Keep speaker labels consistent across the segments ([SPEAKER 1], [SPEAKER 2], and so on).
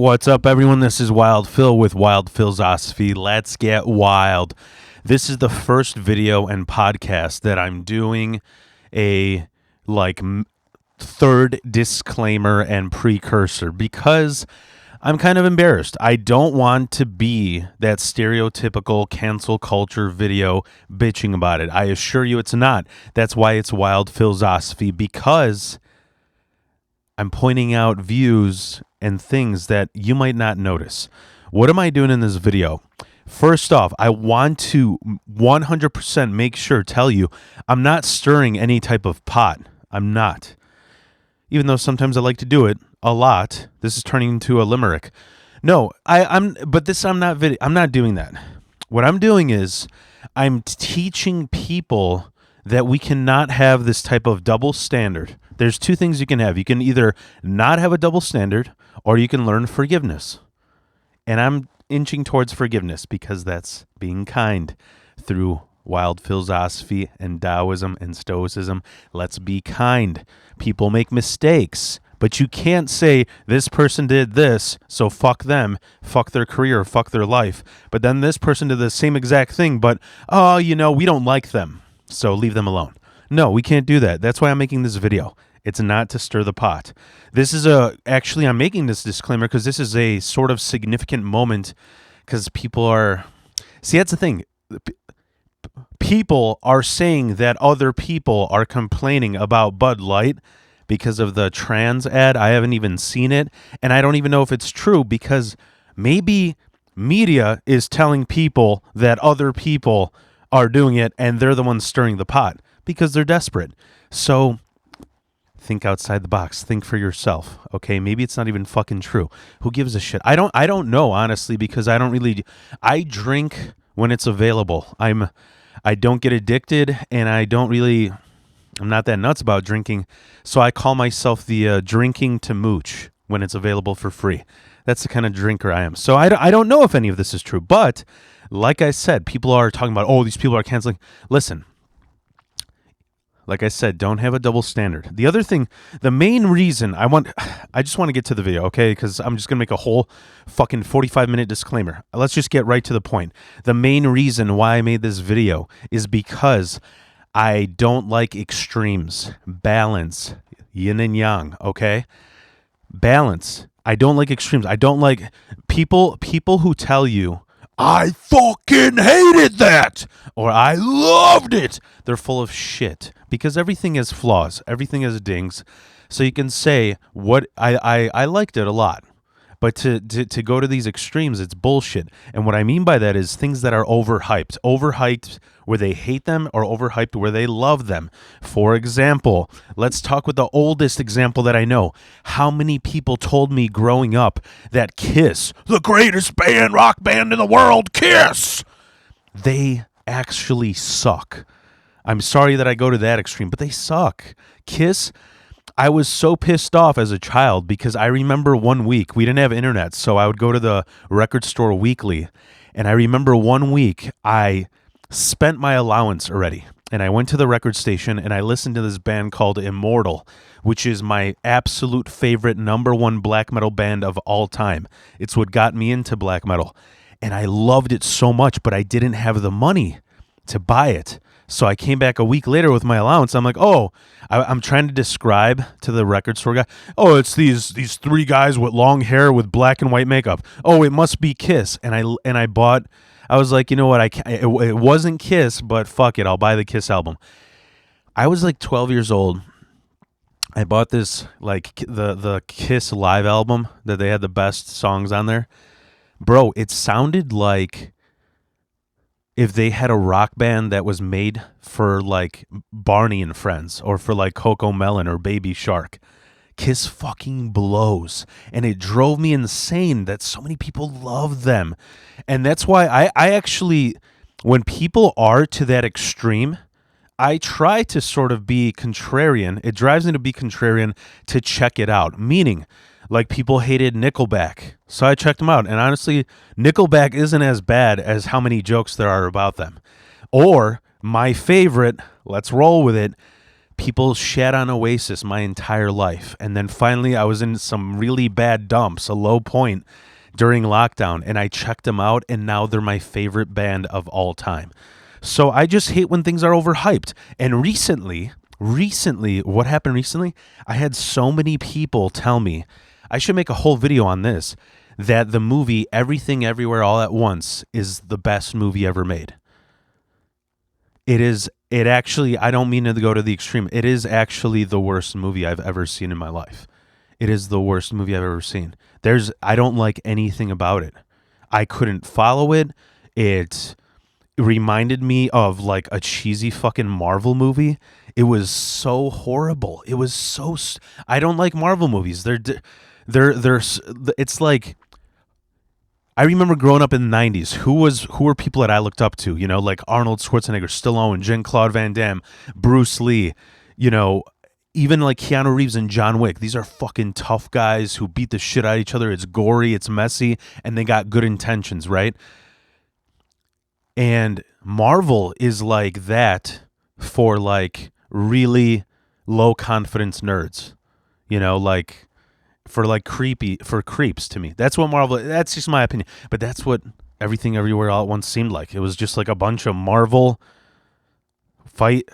[SPEAKER 1] What's up, everyone? This is Wild Phil with Wild Philosophy. Let's get wild. This is the first video and podcast that I'm doing a third disclaimer and precursor because I'm kind of embarrassed. I don't want to be that stereotypical cancel culture video bitching about it. I assure you it's not. That's why it's Wild Philosophy, because I'm pointing out views and things that you might not notice. What am I doing in this video? First off, I want to 100% tell you I'm not stirring any type of pot. I'm not. Even though sometimes I like to do it a lot. This is turning into a limerick. No, I'm not doing that. What I'm doing is I'm teaching people that we cannot have this type of double standard. There's two things you can have. You can either not have a double standard or you can learn forgiveness. And I'm inching towards forgiveness because that's being kind through wild philosophy and Taoism and Stoicism. Let's be kind. People make mistakes, but you can't say this person did this, so fuck them, fuck their career, fuck their life. But then this person did the same exact thing, but, we don't like them, so leave them alone. No, we can't do that. That's why I'm making this video. It's not to stir the pot. I'm making this disclaimer because this is a sort of significant moment because that's the thing. People are saying that other people are complaining about Bud Light because of the trans ad. I haven't even seen it, and I don't even know if it's true because maybe media is telling people that other people are doing it and they're the ones stirring the pot because they're desperate. So think outside the box. Think for yourself. Okay, maybe it's not even fucking true. Who gives a shit? I don't know, honestly, because I drink when it's available. I don't get addicted, and I'm not that nuts about drinking, so I call myself the drinking to mooch when it's available for free. That's the kind of drinker I am. So I don't know if any of this is true, but like I said, people are talking about, these people are canceling. Listen, like I said, don't have a double standard. The other thing, the main reason I just want to get to the video, okay? Because I'm just going to make a whole fucking 45-minute disclaimer. Let's just get right to the point. The main reason why I made this video is because I don't like extremes. Balance. Yin and yang, okay? Balance. I don't like extremes. I don't like people who tell you, I fucking hated that, or I loved it. They're full of shit because everything has flaws. Everything has dings. So you can say what I liked it a lot. But to go to these extremes, it's bullshit. And what I mean by that is things that are overhyped. Overhyped where they hate them or overhyped where they love them. For example, let's talk with the oldest example that I know. How many people told me growing up that Kiss, the greatest rock band in the world, Kiss, they actually suck. I'm sorry that I go to that extreme, but they suck. Kiss, I was so pissed off as a child because I remember one week, we didn't have internet, so I would go to the record store weekly, and I remember one week I spent my allowance already, and I went to the record station and I listened to this band called Immortal, which is my absolute favorite number one black metal band of all time. It's what got me into black metal, and I loved it so much, but I didn't have the money to buy it. So I came back a week later with my allowance. I'm like, I'm trying to describe to the record store guy, it's these three guys with long hair with black and white makeup. It must be Kiss. And I bought, I was like, you know what, it wasn't Kiss, but fuck it, I'll buy the Kiss album. I was like 12 years old. I bought this, the Kiss live album that they had the best songs on there. Bro, it sounded like if they had a rock band that was made for Barney and Friends or for Coco Melon or Baby Shark. Kiss fucking blows. And it drove me insane that so many people love them. And that's why I actually, when people are to that extreme, I try to sort of be contrarian. It drives me to be contrarian to check it out. Meaning, people hated Nickelback. So I checked them out. And honestly, Nickelback isn't as bad as how many jokes there are about them. Or, my favorite, let's roll with it, people shat on Oasis my entire life. And then finally I was in some really bad dumps, a low point during lockdown, and I checked them out, and now they're my favorite band of all time. So I just hate when things are overhyped. And recently, what happened recently? I had so many people tell me, I should make a whole video on this, that the movie Everything Everywhere All at Once is the best movie ever made. It actually, I don't mean to go to the extreme. It is actually the worst movie I've ever seen in my life. It is the worst movie I've ever seen. I don't like anything about it. I couldn't follow it. It reminded me of like a cheesy fucking Marvel movie. It was so horrible. It was so, I don't like Marvel movies. It's like, I remember growing up in the 90s, who were people that I looked up to, like Arnold Schwarzenegger, Stallone, Jean-Claude Van Damme, Bruce Lee, even like Keanu Reeves and John Wick. These are fucking tough guys who beat the shit out of each other. It's gory, it's messy, and they got good intentions, right? And Marvel is like that for like really low confidence nerds, like for creeps to me. That's what Marvel, that's just my opinion. But that's what Everything Everywhere All at Once seemed like. It was just like a bunch of Marvel fight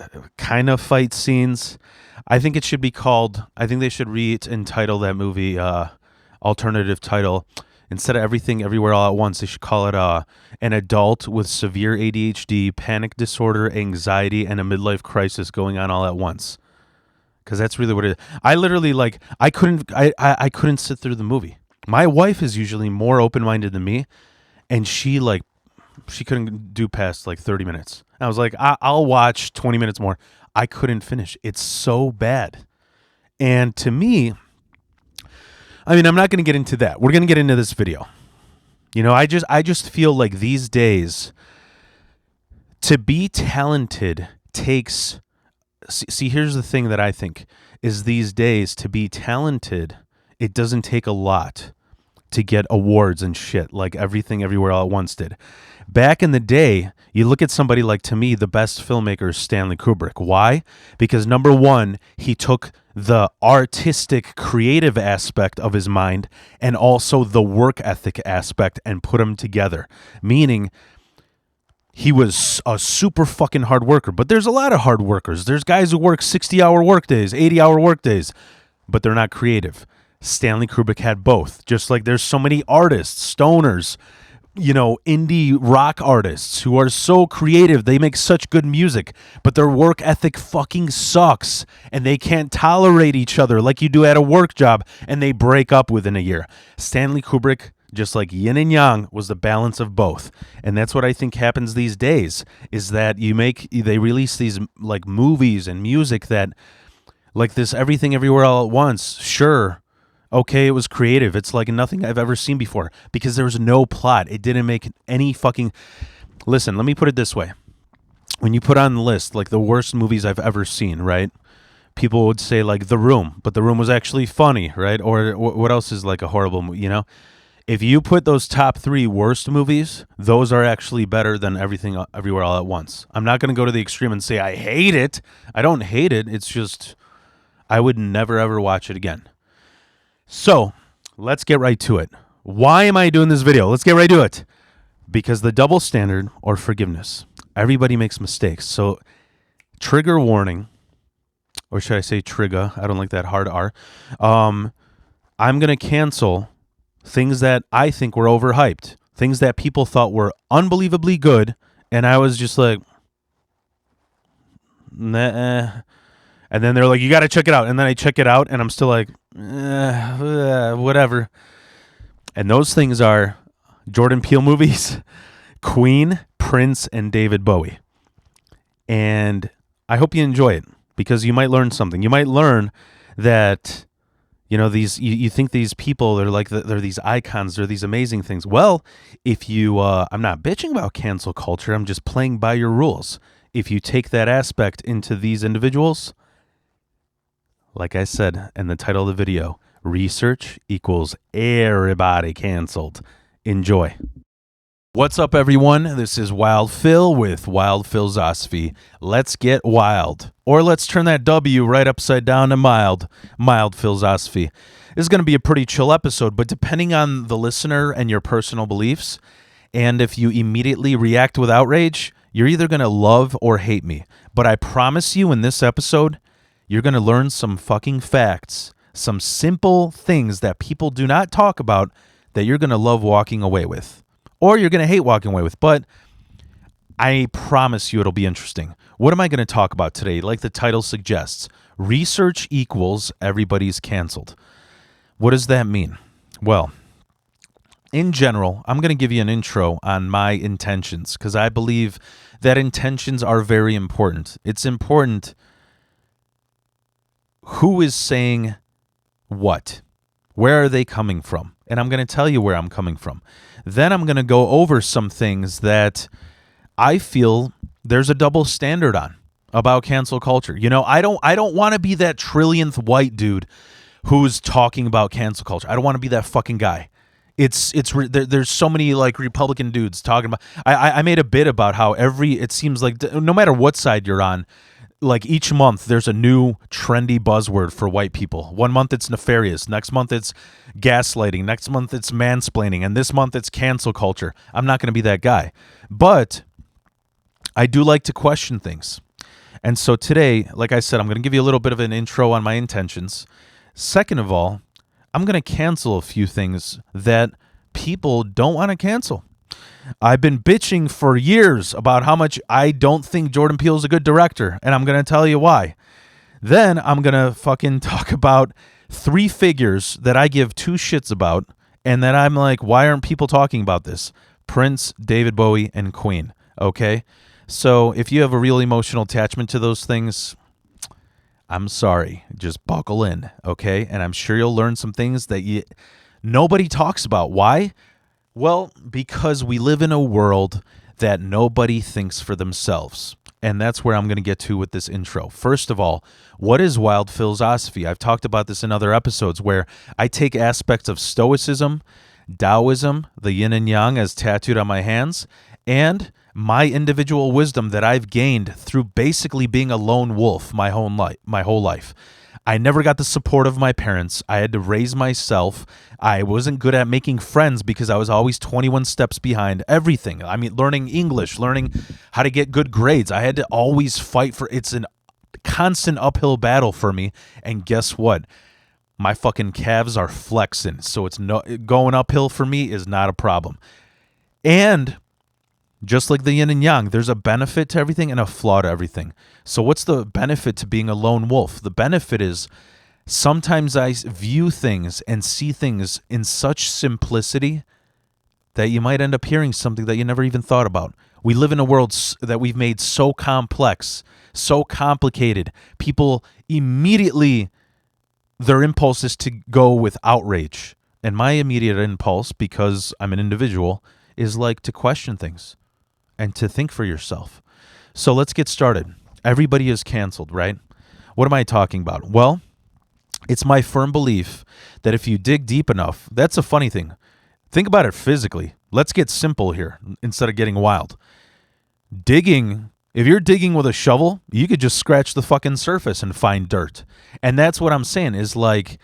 [SPEAKER 1] scenes. I think it should be called, I think they should entitle that movie, alternative title. Instead of Everything Everywhere All at Once, they should call it an adult with severe ADHD, panic disorder, anxiety, and a midlife crisis going on all at once. Because that's really what it is. I literally, like, I couldn't sit through the movie. My wife is usually more open-minded than me, and she couldn't do past like 30 minutes. I was like, I'll watch 20 minutes more. I couldn't finish. It's so bad. And to me, I mean, I'm not going to get into that. We're going to get into this video. I just feel like these days, to be talented takes... See, here's the thing that I think is these days, to be talented, it doesn't take a lot to get awards and shit like Everything Everywhere All at Once did. Back in the day, you look at somebody like, to me, the best filmmaker is Stanley Kubrick. Why? Because number one, he took the artistic, creative aspect of his mind and also the work ethic aspect and put them together. Meaning, he was a super fucking hard worker. But there's a lot of hard workers. There's guys who work 60-hour workdays, 80-hour workdays, but they're not creative. Stanley Kubrick had both. Just like there's so many artists, stoners, indie rock artists who are so creative. They make such good music, but their work ethic fucking sucks, and they can't tolerate each other like you do at a work job, and they break up within a year. Stanley Kubrick, just like yin and yang, was the balance of both. And that's what I think happens these days, is that they release these like movies and music that, like this Everything Everywhere All at Once, sure, okay, it was creative. It's like nothing I've ever seen before because there was no plot. It didn't make any fucking... Listen, let me put it this way. When you put on the list, like the worst movies I've ever seen, right? People would say like The Room, but The Room was actually funny, right? Or what else is like a horrible movie, If you put those top 3 worst movies, those are actually better than Everything Everywhere All at Once. I'm not going to go to the extreme and say I hate it. I don't hate it. It's just I would never, ever watch it again. So let's get right to it. Why am I doing this video? Let's get right to it. Because the double standard or forgiveness. Everybody makes mistakes. So trigger warning, or should I say trigger? I don't like that hard R. I'm going to cancel things that I think were overhyped, things that people thought were unbelievably good, and I was just like, nah. And then they're like, you got to check it out. And then I check it out, and I'm still like, whatever. And those things are Jordan Peele movies, Queen, Prince, and David Bowie. And I hope you enjoy it, because you might learn something. You might learn that... these you think these people, they're these icons, they're these amazing things. Well, if you, I'm not bitching about cancel culture. I'm just playing by your rules. If you take that aspect into these individuals, like I said in the title of the video, research equals everybody canceled. Enjoy. What's up, everyone? This is Wild Phil with Wild Philosophy. Let's get wild. Or let's turn that W right upside down to mild. Mild Philosophy. This is going to be a pretty chill episode, but depending on the listener and your personal beliefs, and if you immediately react with outrage, you're either going to love or hate me. But I promise you in this episode, you're going to learn some fucking facts, some simple things that people do not talk about that you're going to love walking away with. Or you're going to hate walking away with, but I promise you it'll be interesting. What am I going to talk about today? Like the title suggests, research equals everybody's canceled. What does that mean? Well, in general, I'm going to give you an intro on my intentions because I believe that intentions are very important. It's important who is saying what. Where are they coming from? And I'm going to tell you where I'm coming from. Then I'm going to go over some things that I feel there's a double standard on about cancel culture. You know, I don't want to be that trillionth white dude who's talking about cancel culture. I don't want to be that fucking guy. There's so many like Republican dudes talking about. I made a bit about how it seems like no matter what side you're on, like each month there's a new trendy buzzword for white people. One month it's nefarious, next month it's gaslighting, next month it's mansplaining, and this month it's cancel culture. I'm not going to be that guy. But I do like to question things. And so today, like I said, I'm going to give you a little bit of an intro on my intentions. Second of all, I'm going to cancel a few things that people don't want to cancel. I've been bitching for years about how much I don't think Jordan Peele is a good director, and I'm going to tell you why. Then I'm going to fucking talk about 3 figures that I give 2 shits about, and that I'm like, why aren't people talking about this? Prince, David Bowie, and Queen, okay? So if you have a real emotional attachment to those things, I'm sorry. Just buckle in, okay? And I'm sure you'll learn some things that nobody talks about. Why? Well, because we live in a world that nobody thinks for themselves. And that's where I'm going to get to with this intro. First of all, what is wild philosophy? I've talked about this in other episodes where I take aspects of Stoicism, Taoism, the yin and yang as tattooed on my hands, and my individual wisdom that I've gained through basically being a lone wolf my whole life. I never got the support of my parents. I had to raise myself. I wasn't good at making friends because I was always 21 steps behind everything. I mean, learning English, learning how to get good grades. I had to always fight for it's a constant uphill battle for me. And guess what? My fucking calves are flexing. So it's going uphill for me is not a problem. And just like the yin and yang, there's a benefit to everything and a flaw to everything. So what's the benefit to being a lone wolf? The benefit is sometimes I view things and see things in such simplicity that you might end up hearing something that you never even thought about. We live in a world that we've made so complex, so complicated. People immediately, their impulse is to go with outrage. And my immediate impulse, because I'm an individual, is like to question things and to think for yourself. So let's get started. Everybody is canceled, right? What am I talking about? Well, it's my firm belief that if you dig deep enough, that's a funny thing. Think about it physically. Let's get simple here instead of getting wild. Digging, if you're digging with a shovel, you could just scratch the fucking surface and find dirt. And that's what I'm saying is like,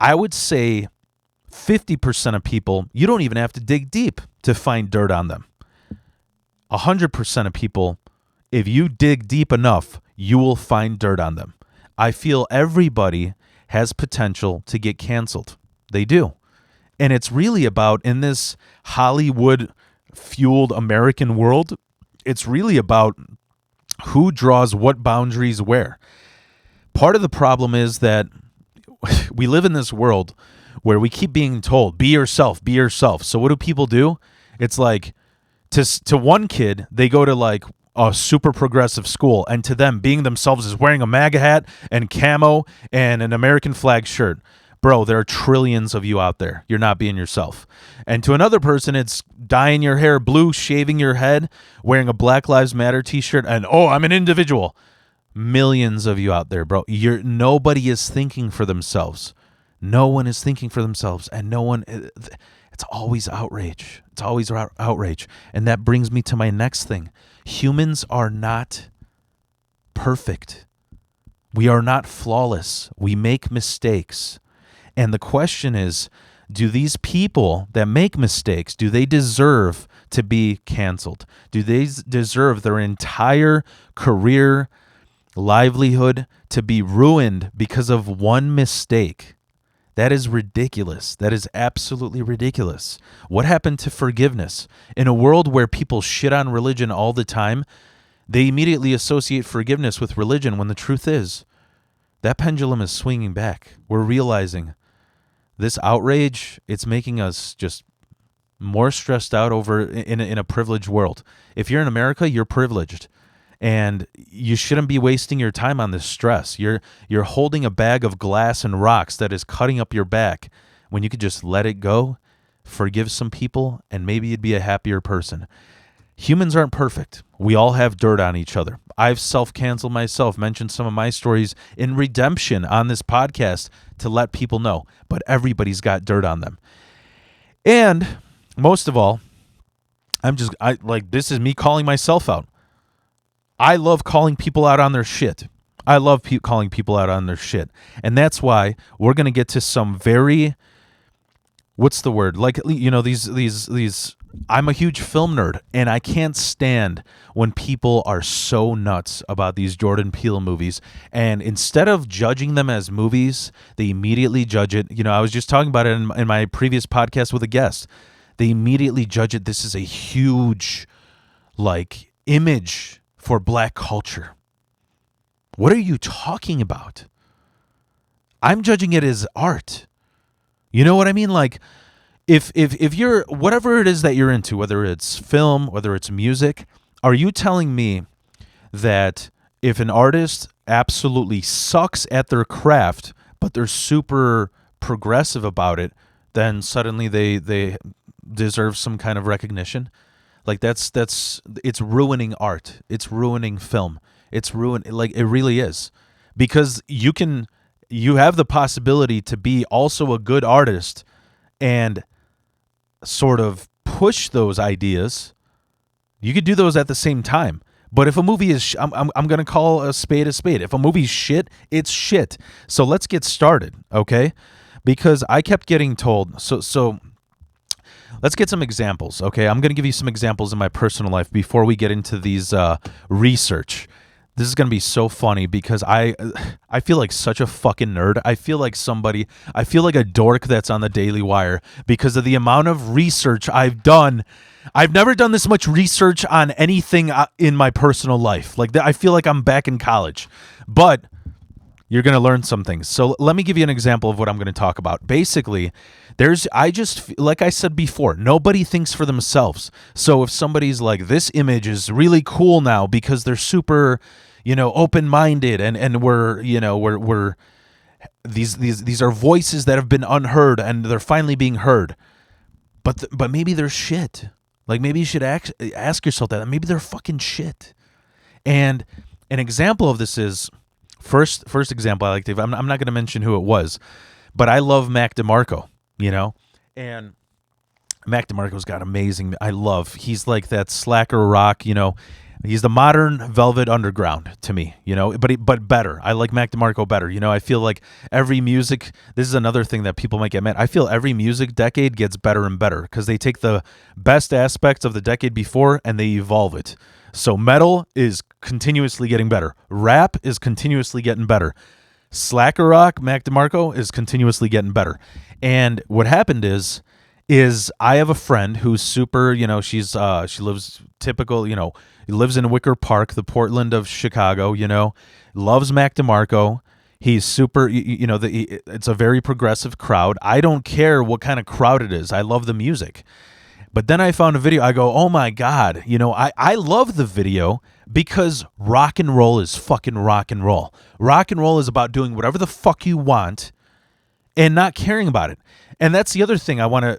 [SPEAKER 1] I would say 50% of people, you don't even have to dig deep to find dirt on them. 100% of people, if you dig deep enough, you will find dirt on them. I feel everybody has potential to get canceled. They do. And it's really about, in this Hollywood-fueled American world, it's really about who draws what boundaries where. Part of the problem is that we live in this world where we keep being told, be yourself, be yourself. So what do people do? It's like, to one kid, they go to like a super progressive school, and to them, being themselves is wearing a MAGA hat and camo and an American flag shirt. Bro, there are trillions of you out there. You're not being yourself. And to another person, it's dyeing your hair blue, shaving your head, wearing a Black Lives Matter t-shirt, and, oh, I'm an individual. Millions of you out there, bro. Nobody is thinking for themselves. No one is thinking for themselves, and no one... It's always outrage. It's always outrage. And that brings me to my next thing. Humans are not perfect. We are not flawless. We make mistakes. And the question is, do these people that make mistakes, do they deserve to be canceled? Do they deserve their entire career, livelihood to be ruined because of one mistake? That is ridiculous. That is absolutely ridiculous. What happened to forgiveness? In a world where people shit on religion all the time, they immediately associate forgiveness with religion when the truth is, that pendulum is swinging back. We're realizing this outrage, it's making us just more stressed out over in a privileged world. If you're in America, you're privileged. And you shouldn't be wasting your time on this stress. You're holding a bag of glass and rocks that is cutting up your back when you could just let it go, forgive some people, and maybe you'd be a happier person. Humans aren't perfect. We all have dirt on each other. I've self-canceled myself, mentioned some of my stories in redemption on this podcast to let people know. But everybody's got dirt on them. And most of all, this is me calling myself out. I love calling people out on their shit. I love calling people out on their shit. And that's why we're going to get to some very, what's the word? These I'm a huge film nerd, and I can't stand when people are so nuts about these Jordan Peele movies. And instead of judging them as movies, they immediately judge it. I was just talking about it in my previous podcast with a guest. They immediately judge it. This is a huge, image for black culture. What are you talking about? I'm judging it as art. You know what I mean? If you're, whatever it is that you're into, whether it's film, whether it's music, are you telling me that if an artist absolutely sucks at their craft, but they're super progressive about it, then suddenly they deserve some kind of recognition? It's ruining art. It's ruining film. It really is. Because you have the possibility to be also a good artist and sort of push those ideas. You could do those at the same time. But if a movie is, I'm going to call a spade a spade. If a movie's shit, it's shit. So let's get started, okay? Because I kept getting told, so let's get some examples, okay? I'm going to give you some examples in my personal life before we get into these research. This is going to be so funny because I feel like such a fucking nerd. I feel like a dork that's on the Daily Wire because of the amount of research I've done. I've never done this much research on anything in my personal life. I feel like I'm back in college. But you're going to learn some things. So let me give you an example of what I'm going to talk about. Basically, like I said before, nobody thinks for themselves. So if somebody's like, this image is really cool now because they're super, open-minded and we're these are voices that have been unheard and they're finally being heard. But maybe they're shit. Maybe you should ask yourself that. Maybe they're fucking shit. And an example of this is, First example I like to. I'm not going to mention who it was, but I love Mac DeMarco, and Mac DeMarco's got amazing. He's like that slacker rock, He's the modern Velvet Underground to me, but better. I like Mac DeMarco better. I feel like every music. This is another thing that people might get mad. I feel every music decade gets better and better because they take the best aspects of the decade before and they evolve it. So metal is continuously getting better. Rap is continuously getting better. Slacker rock, Mac DeMarco, is continuously getting better. And what happened is I have a friend who's super, she lives typical, lives in Wicker Park, the Portland of Chicago, loves Mac DeMarco. He's super, it's a very progressive crowd. I don't care what kind of crowd it is. I love the music. But then I found a video. I go, oh my God. I love the video because rock and roll is fucking rock and roll. Rock and roll is about doing whatever the fuck you want and not caring about it. And that's the other thing I want to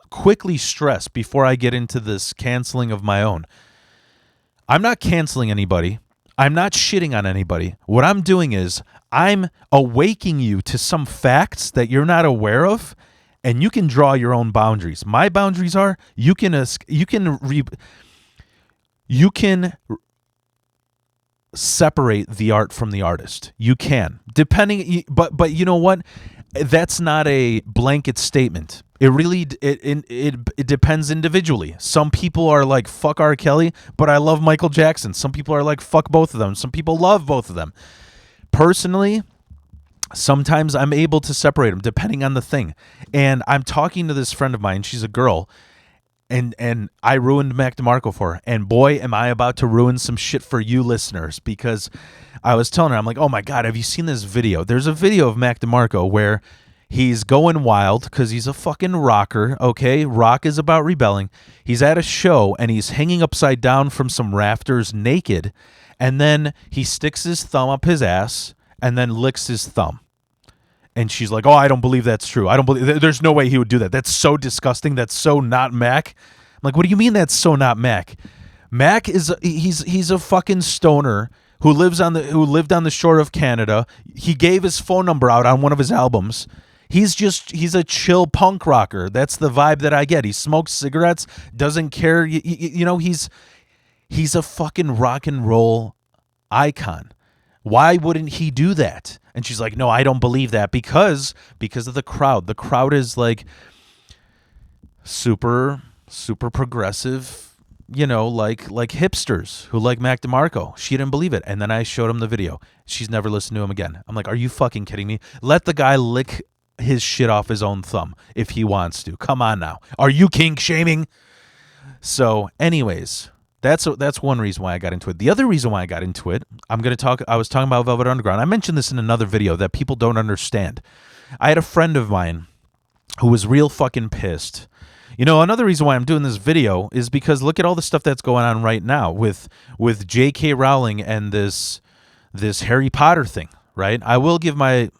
[SPEAKER 1] quickly stress before I get into this canceling of my own. I'm not canceling anybody. I'm not shitting on anybody. What I'm doing is I'm awakening you to some facts that you're not aware of. and you can draw your own boundaries. My boundaries are you can separate the art from the artist. You can, depending, but you know what? That's not a blanket statement. It really it depends individually. Some people are like, fuck R. Kelly, but I love Michael Jackson. Some people are like, fuck both of them. Some people love both of them. Personally, sometimes I'm able to separate them depending on the thing. And I'm talking to this friend of mine. She's a girl. And I ruined Mac DeMarco for her. And boy, am I about to ruin some shit for you listeners, because I was telling her, I'm like, oh my God, have you seen this video? There's a video of Mac DeMarco where he's going wild because he's a fucking rocker, okay? Rock is about rebelling. He's at a show and he's hanging upside down from some rafters naked. And then he sticks his thumb up his ass and then licks his thumb. And she's like, oh, I don't believe that's true. I don't believe, there's no way he would do that. That's so disgusting. That's so not Mac. I'm like, what do you mean that's so not Mac? Mac is, he's a fucking stoner who lived on the shore of Canada. He gave his phone number out on one of his albums. He's a chill punk rocker. That's the vibe that I get. He smokes cigarettes, doesn't care. You know, he's a fucking rock and roll icon. Why wouldn't he do that? And she's like, no, I don't believe that because of the crowd. The crowd is like super, super progressive, you know, like hipsters who like Mac DeMarco. She didn't believe it. And then I showed him the video. She's never listened to him again. I'm like, are you fucking kidding me? Let the guy lick his shit off his own thumb if he wants to. Come on now. Are you kink shaming? So anyways, that's one reason why I got into it. The other reason why I got into it, I was talking about Velvet Underground. I mentioned this in another video that people don't understand. I had a friend of mine who was real fucking pissed. You know, another reason why I'm doing this video is because look at all the stuff that's going on right now with J.K. Rowling and this Harry Potter thing, right? I will give my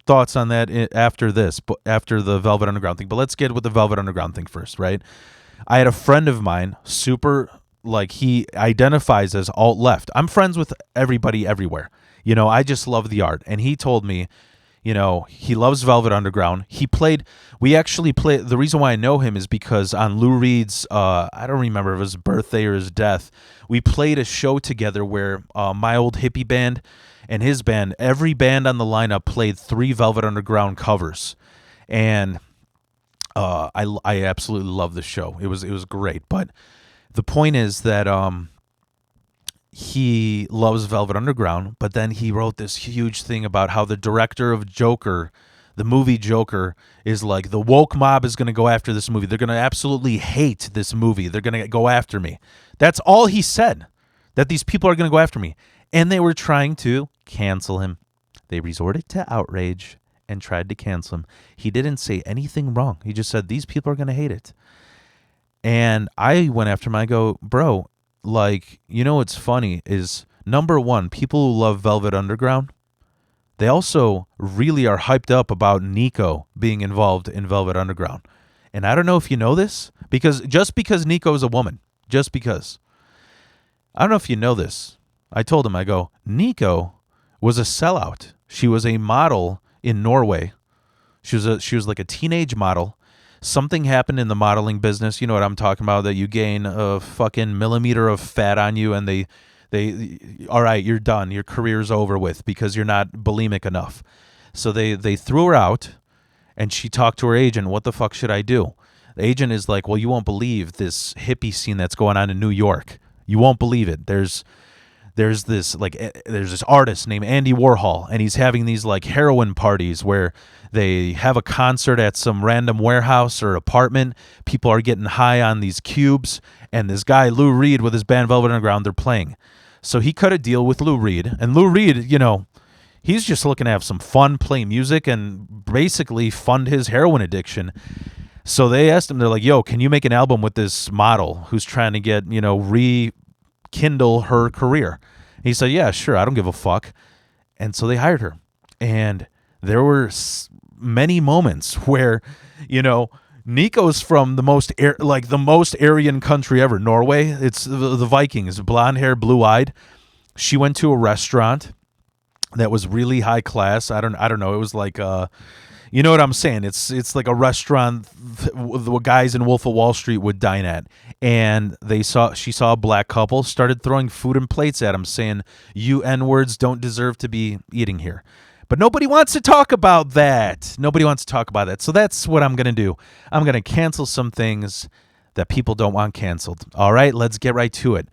[SPEAKER 1] thoughts on that after the Velvet Underground thing. But let's get with the Velvet Underground thing first, right? I had a friend of mine, super, like, he identifies as alt-left. I'm friends with everybody everywhere. You know, I just love the art. And he told me, you know, he loves Velvet Underground. We actually played, the reason why I know him is because on Lou Reed's, I don't remember if it was his birthday or his death, we played a show together where my old hippie band and his band, every band on the lineup played 3 Velvet Underground covers. And I absolutely love the show. It was great. But the point is that he loves Velvet Underground, but then he wrote this huge thing about how the director of Joker, the movie Joker, is like, the woke mob is going to go after this movie. They're going to absolutely hate this movie. They're going to go after me. That's all he said, that these people are going to go after me. And they were trying to cancel him. They resorted to outrage and tried to cancel him. He didn't say anything wrong. He just said, these people are going to hate it. And I went after him. I go, bro, like, you know what's funny is, number one, people who love Velvet Underground, they also really are hyped up about Nico being involved in Velvet Underground. And I don't know if you know this, because Nico is a woman, just because. I don't know if you know this. I told him, I go, Nico was a sellout. She was a model in Norway. She was like a teenage model. Something happened in the modeling business. You know what I'm talking about, that you gain a fucking millimeter of fat on you and they all right, you're done. Your career's over with because you're not bulimic enough. So they threw her out and she talked to her agent. What the fuck should I do? The agent is like, well, you won't believe this hippie scene that's going on in New York. You won't believe it. There's this artist named Andy Warhol, and he's having these like heroin parties where they have a concert at some random warehouse or apartment. People are getting high on these cubes, and this guy Lou Reed with his band Velvet Underground, they're playing. So he cut a deal with Lou Reed, and Lou Reed, you know, he's just looking to have some fun, play music, and basically fund his heroin addiction. So they asked him, they're like, yo, can you make an album with this model who's trying to get, you know, rekindle her career? And he said, yeah, sure, I don't give a fuck. And so they hired her. And there were many moments where, you know, Nico's from the most Aryan country ever, Norway. It's the Vikings, blonde hair, blue-eyed. She went to a restaurant that was really high class. I don't know. It was like You know what I'm saying? It's like a restaurant the guys in Wolf of Wall Street would dine at, and she saw a black couple, started throwing food and plates at them, saying, "You N-words don't deserve to be eating here." But nobody wants to talk about that. Nobody wants to talk about that. So that's what I'm gonna do. I'm gonna cancel some things that people don't want canceled. All right, let's get right to it.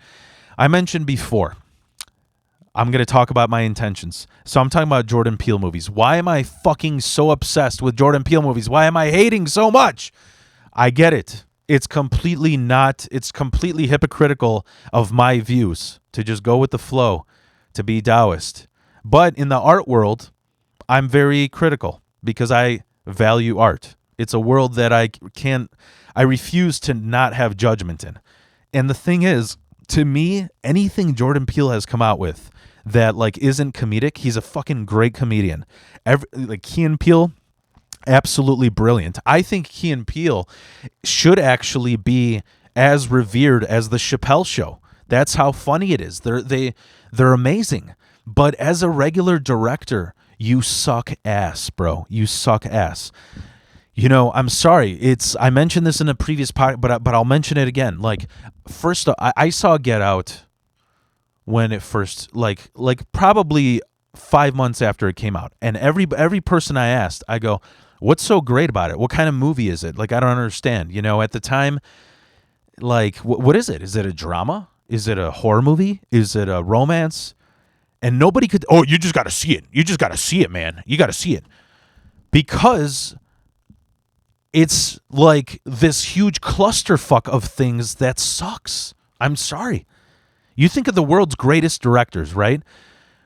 [SPEAKER 1] I mentioned before, I'm going to talk about my intentions. So I'm talking about Jordan Peele movies. Why am I fucking so obsessed with Jordan Peele movies? Why am I hating so much? I get it. It's completely hypocritical of my views to just go with the flow, to be Taoist. But in the art world, I'm very critical because I value art. It's a world that I refuse to not have judgment in. And the thing is, to me, anything Jordan Peele has come out with that like isn't comedic, he's a fucking great comedian. Key and Peele, absolutely brilliant. I think Key and Peele should actually be as revered as the Chappelle Show. That's how funny it is. They're amazing. But as a regular director, you suck ass, bro. You suck ass. You know, I'm sorry. I mentioned this in a previous podcast, but I'll mention it again. Like, first, I saw Get Out when it first, like probably 5 months after it came out, and every person I asked, I go, "What's so great about it? What kind of movie is it?" Like, I don't understand. You know, at the time, like, what is it? Is it a drama? Is it a horror movie? Is it a romance? And nobody could. Oh, you just got to see it. You just got to see it, man. You got to see it because it's like this huge clusterfuck of things that sucks. I'm sorry. You think of the world's greatest directors, right?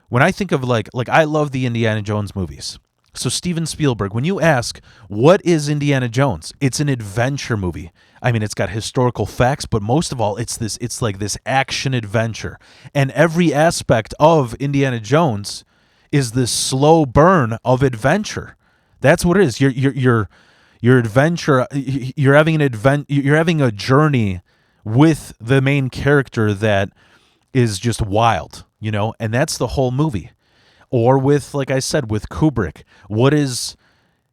[SPEAKER 1] When I think of like I love the Indiana Jones movies. So Steven Spielberg, when you ask, what is Indiana Jones? It's an adventure movie. I mean, it's got historical facts, but most of all, it's like this action adventure. And every aspect of Indiana Jones is this slow burn of adventure. That's what it is. Your adventure, you're having a journey with the main character that is just wild, you know, and that's the whole movie. Or with, like I said, with Kubrick, what is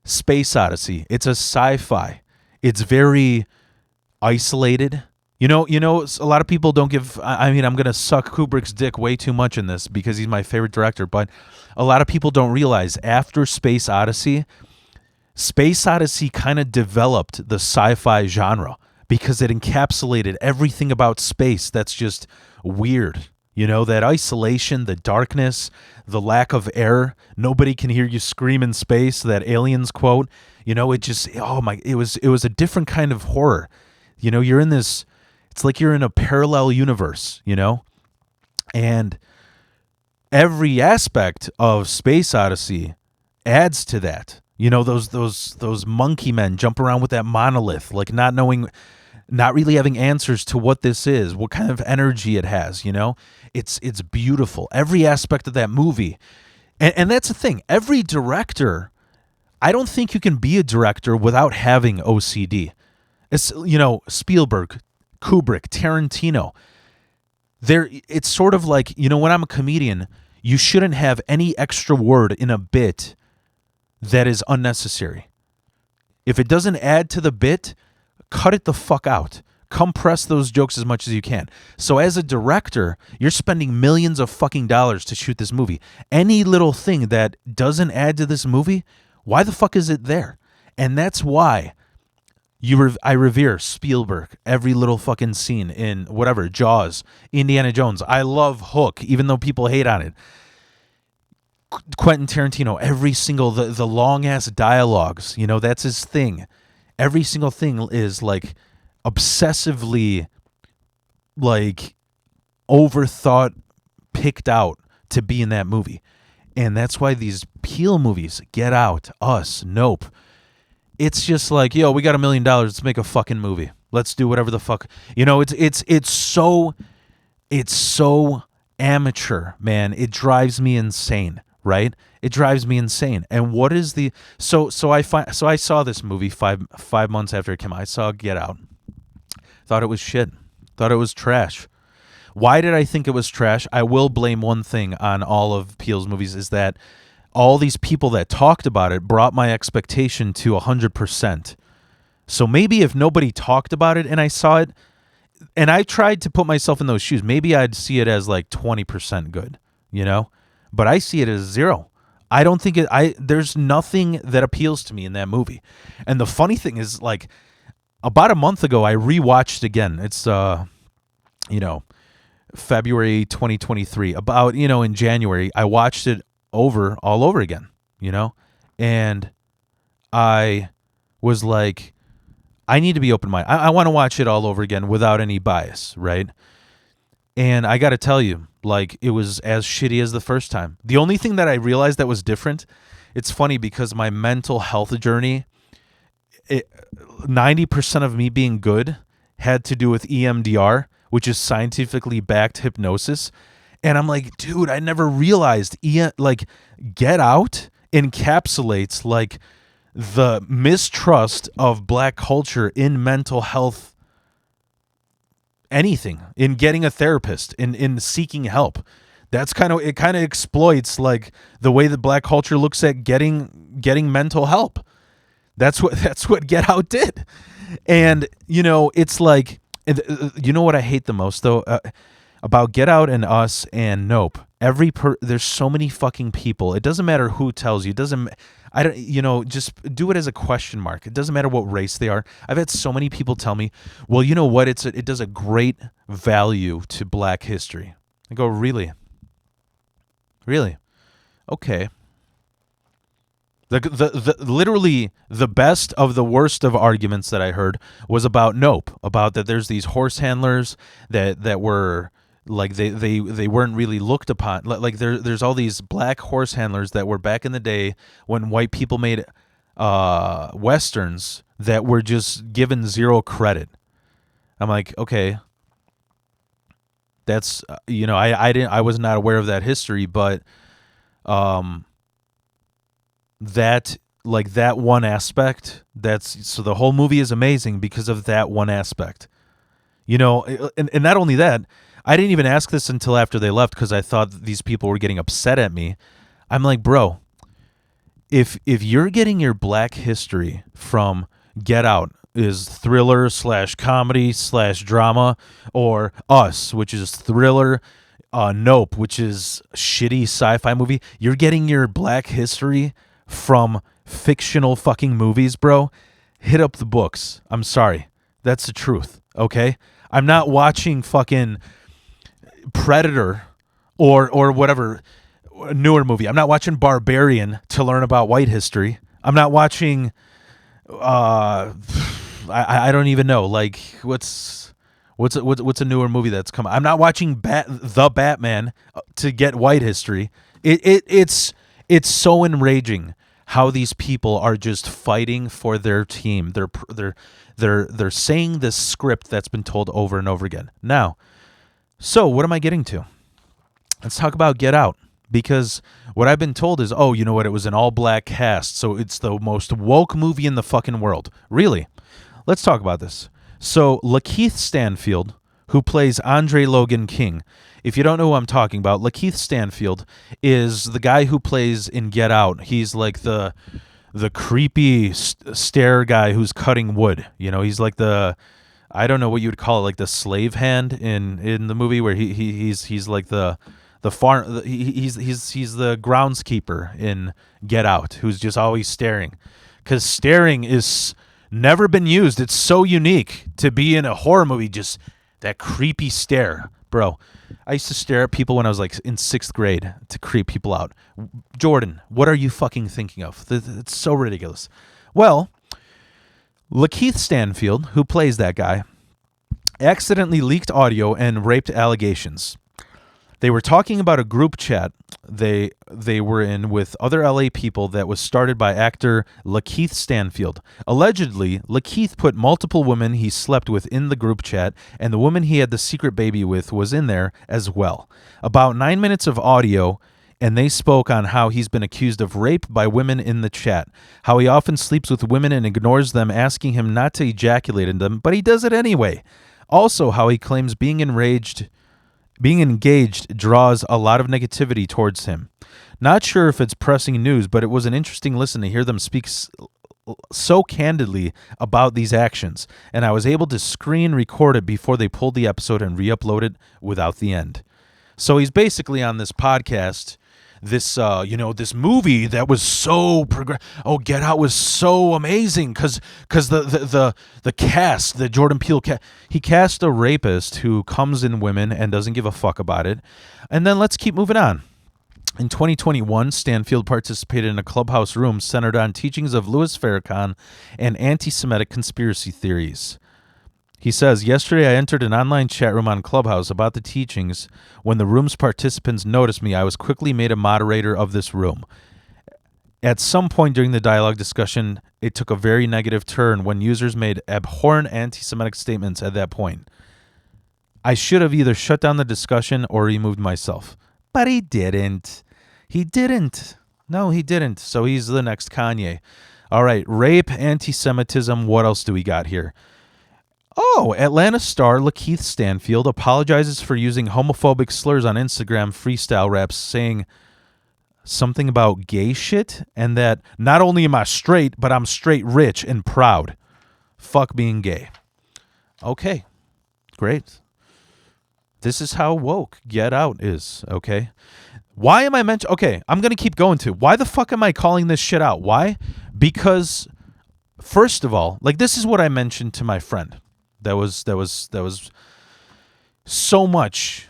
[SPEAKER 1] Space Odyssey? It's a sci-fi. It's very isolated. You know, a lot of people don't give, I mean, I'm going to suck Kubrick's dick way too much in this because he's my favorite director, but a lot of people don't realize after Space Odyssey kind of developed the sci-fi genre because it encapsulated everything about space that's just weird. You know, that isolation, the darkness, the lack of air. Nobody can hear you scream in space, that aliens quote. You know, it was a different kind of horror. You know, it's like you're in a parallel universe, you know? And every aspect of Space Odyssey adds to that. You know, those monkey men jump around with that monolith, like not really having answers to what this is, what kind of energy it has, you know? It's beautiful. Every aspect of that movie. And that's the thing. Every director, I don't think you can be a director without having OCD. It's, you know, Spielberg, Kubrick, Tarantino. It's sort of like, you know, when I'm a comedian, you shouldn't have any extra word in a bit that is unnecessary. If it doesn't add to the bit, cut it the fuck out. Compress those jokes as much as you can. So as a director, you're spending millions of fucking dollars to shoot this movie. Any little thing that doesn't add to this movie, why the fuck is it there? And that's why I revere Spielberg. Every little fucking scene in whatever, Jaws, Indiana Jones. I love Hook, even though people hate on it. Quentin Tarantino, every single, the long-ass dialogues, you know, that's his thing. Every single thing is like obsessively like overthought, picked out to be in that movie. And that's why these Peele movies, Get Out, Us, Nope, it's just like, yo, we got $1 million, let's make a fucking movie. Let's do whatever the fuck. You know, it's so amateur, man. It drives me insane, right? It drives me insane. And what is the so I saw this movie five months after it came out. I saw Get Out. Thought it was shit. Thought it was trash. Why did I think it was trash? I will blame one thing on all of Peele's movies is that all these people that talked about it brought my expectation to 100%. So maybe if nobody talked about it and I saw it, and I tried to put myself in those shoes, maybe I'd see it as like 20% good, you know? But I see it as 0. I don't think there's nothing that appeals to me in that movie. And the funny thing is, like, about a month ago, I rewatched again. It's, February 2023. About, in January, I watched it all over again, and I was like, I need to be open-minded. I want to watch it all over again without any bias, right? And I got to tell you, like, it was as shitty as the first time. The only thing that I realized that was different, it's funny because my mental health journey, 90% of me being good had to do with EMDR, which is scientifically backed hypnosis. And I'm like, dude, I never realized Get Out encapsulates like the mistrust of black culture in mental health, anything, in getting a therapist, in seeking help. It kind of exploits like the way that black culture looks at getting mental help. That's what Get Out did. And it's like, you know what I hate the most though, about Get Out and Us and Nope. There's so many fucking people. It doesn't matter who tells you. Just do it as a question mark. It doesn't matter what race they are. I've had so many people tell me, well, you know what? It does a great value to black history. I go, really? Really? Okay. Literally the best of the worst of arguments that I heard was about Nope, about that there's these horse handlers that were like they weren't really looked upon. Like there's all these black horse handlers that were back in the day when white people made westerns that were just given 0 credit. I'm like, okay, that's I was not aware of that history, but that one aspect, so the whole movie is amazing because of that one aspect, and not only that, I didn't even ask this until after they left because I thought these people were getting upset at me. I'm like, bro, if you're getting your black history from Get Out is thriller / comedy / drama, or Us, which is thriller, Nope, which is shitty sci-fi movie, you're getting your black history from fictional fucking movies, bro, hit up the books. I'm sorry. That's the truth, okay? I'm not watching fucking Predator or whatever newer movie. I'm not watching Barbarian to learn about white history. I'm not watching I don't even know, like what's a newer movie that's come. I'm not watching the Batman to get white history. It's so enraging how these people are just fighting for their team. They're saying this script that's been told over and over again. Now, so what am I getting to? Let's talk about Get Out, because what I've been told is, oh, you know what? It was an all-black cast, so it's the most woke movie in the fucking world. Really? Let's talk about this. So Lakeith Stanfield, who plays Andre Logan King. If you don't know who I'm talking about, Lakeith Stanfield is the guy who plays in Get Out. He's like the creepy stare guy who's cutting wood. He's like I don't know what you would call it, like the slave hand in the movie, where he's like the farm. He's the groundskeeper in Get Out, who's just always staring, because staring is never been used. It's so unique to be in a horror movie, just that creepy stare, bro. I used to stare at people when I was like in 6th grade to creep people out. Jordan, what are you fucking thinking of? It's so ridiculous. Well, Lakeith Stanfield, who plays that guy, accidentally leaked audio and raped allegations. They were talking about a group chat they were in with other LA people that was started by actor Lakeith Stanfield. Allegedly, Lakeith put multiple women he slept with in the group chat, and the woman he had the secret baby with was in there as well. About 9 minutes of audio, and they spoke on how he's been accused of rape by women in the chat, how he often sleeps with women and ignores them, asking him not to ejaculate in them, but he does it anyway. Also, how he claims being engaged draws a lot of negativity towards him. Not sure if it's pressing news, but it was an interesting listen to hear them speak so candidly about these actions, and I was able to screen record it before they pulled the episode and re-upload it without the end. So he's basically on this podcast, this this movie that was so Get Out was so amazing because the cast, the Jordan Peele cast, he cast a rapist who comes in women and doesn't give a fuck about it. And then let's keep moving on. In 2021, Stanfield participated in a clubhouse room centered on teachings of Louis Farrakhan and anti-Semitic conspiracy theories. He says, yesterday I entered an online chat room on Clubhouse about the teachings. When the room's participants noticed me, I was quickly made a moderator of this room. At some point during the dialogue discussion, it took a very negative turn when users made abhorrent anti-Semitic statements at that point. I should have either shut down the discussion or removed myself. But he didn't. He didn't. No, he didn't. So he's the next Kanye. All right, rape, anti-Semitism. What else do we got here? Oh, Atlanta star Lakeith Stanfield apologizes for using homophobic slurs on Instagram freestyle raps, saying something about gay shit and that not only am I straight, but I'm straight rich and proud. Fuck being gay. Okay, great. This is how woke Get Out is, okay? Why am I mentioning... Okay, I'm going to keep going to. Why the fuck am I calling this shit out? Why? Because, first of all, like, this is what I mentioned to my friend. That was so much,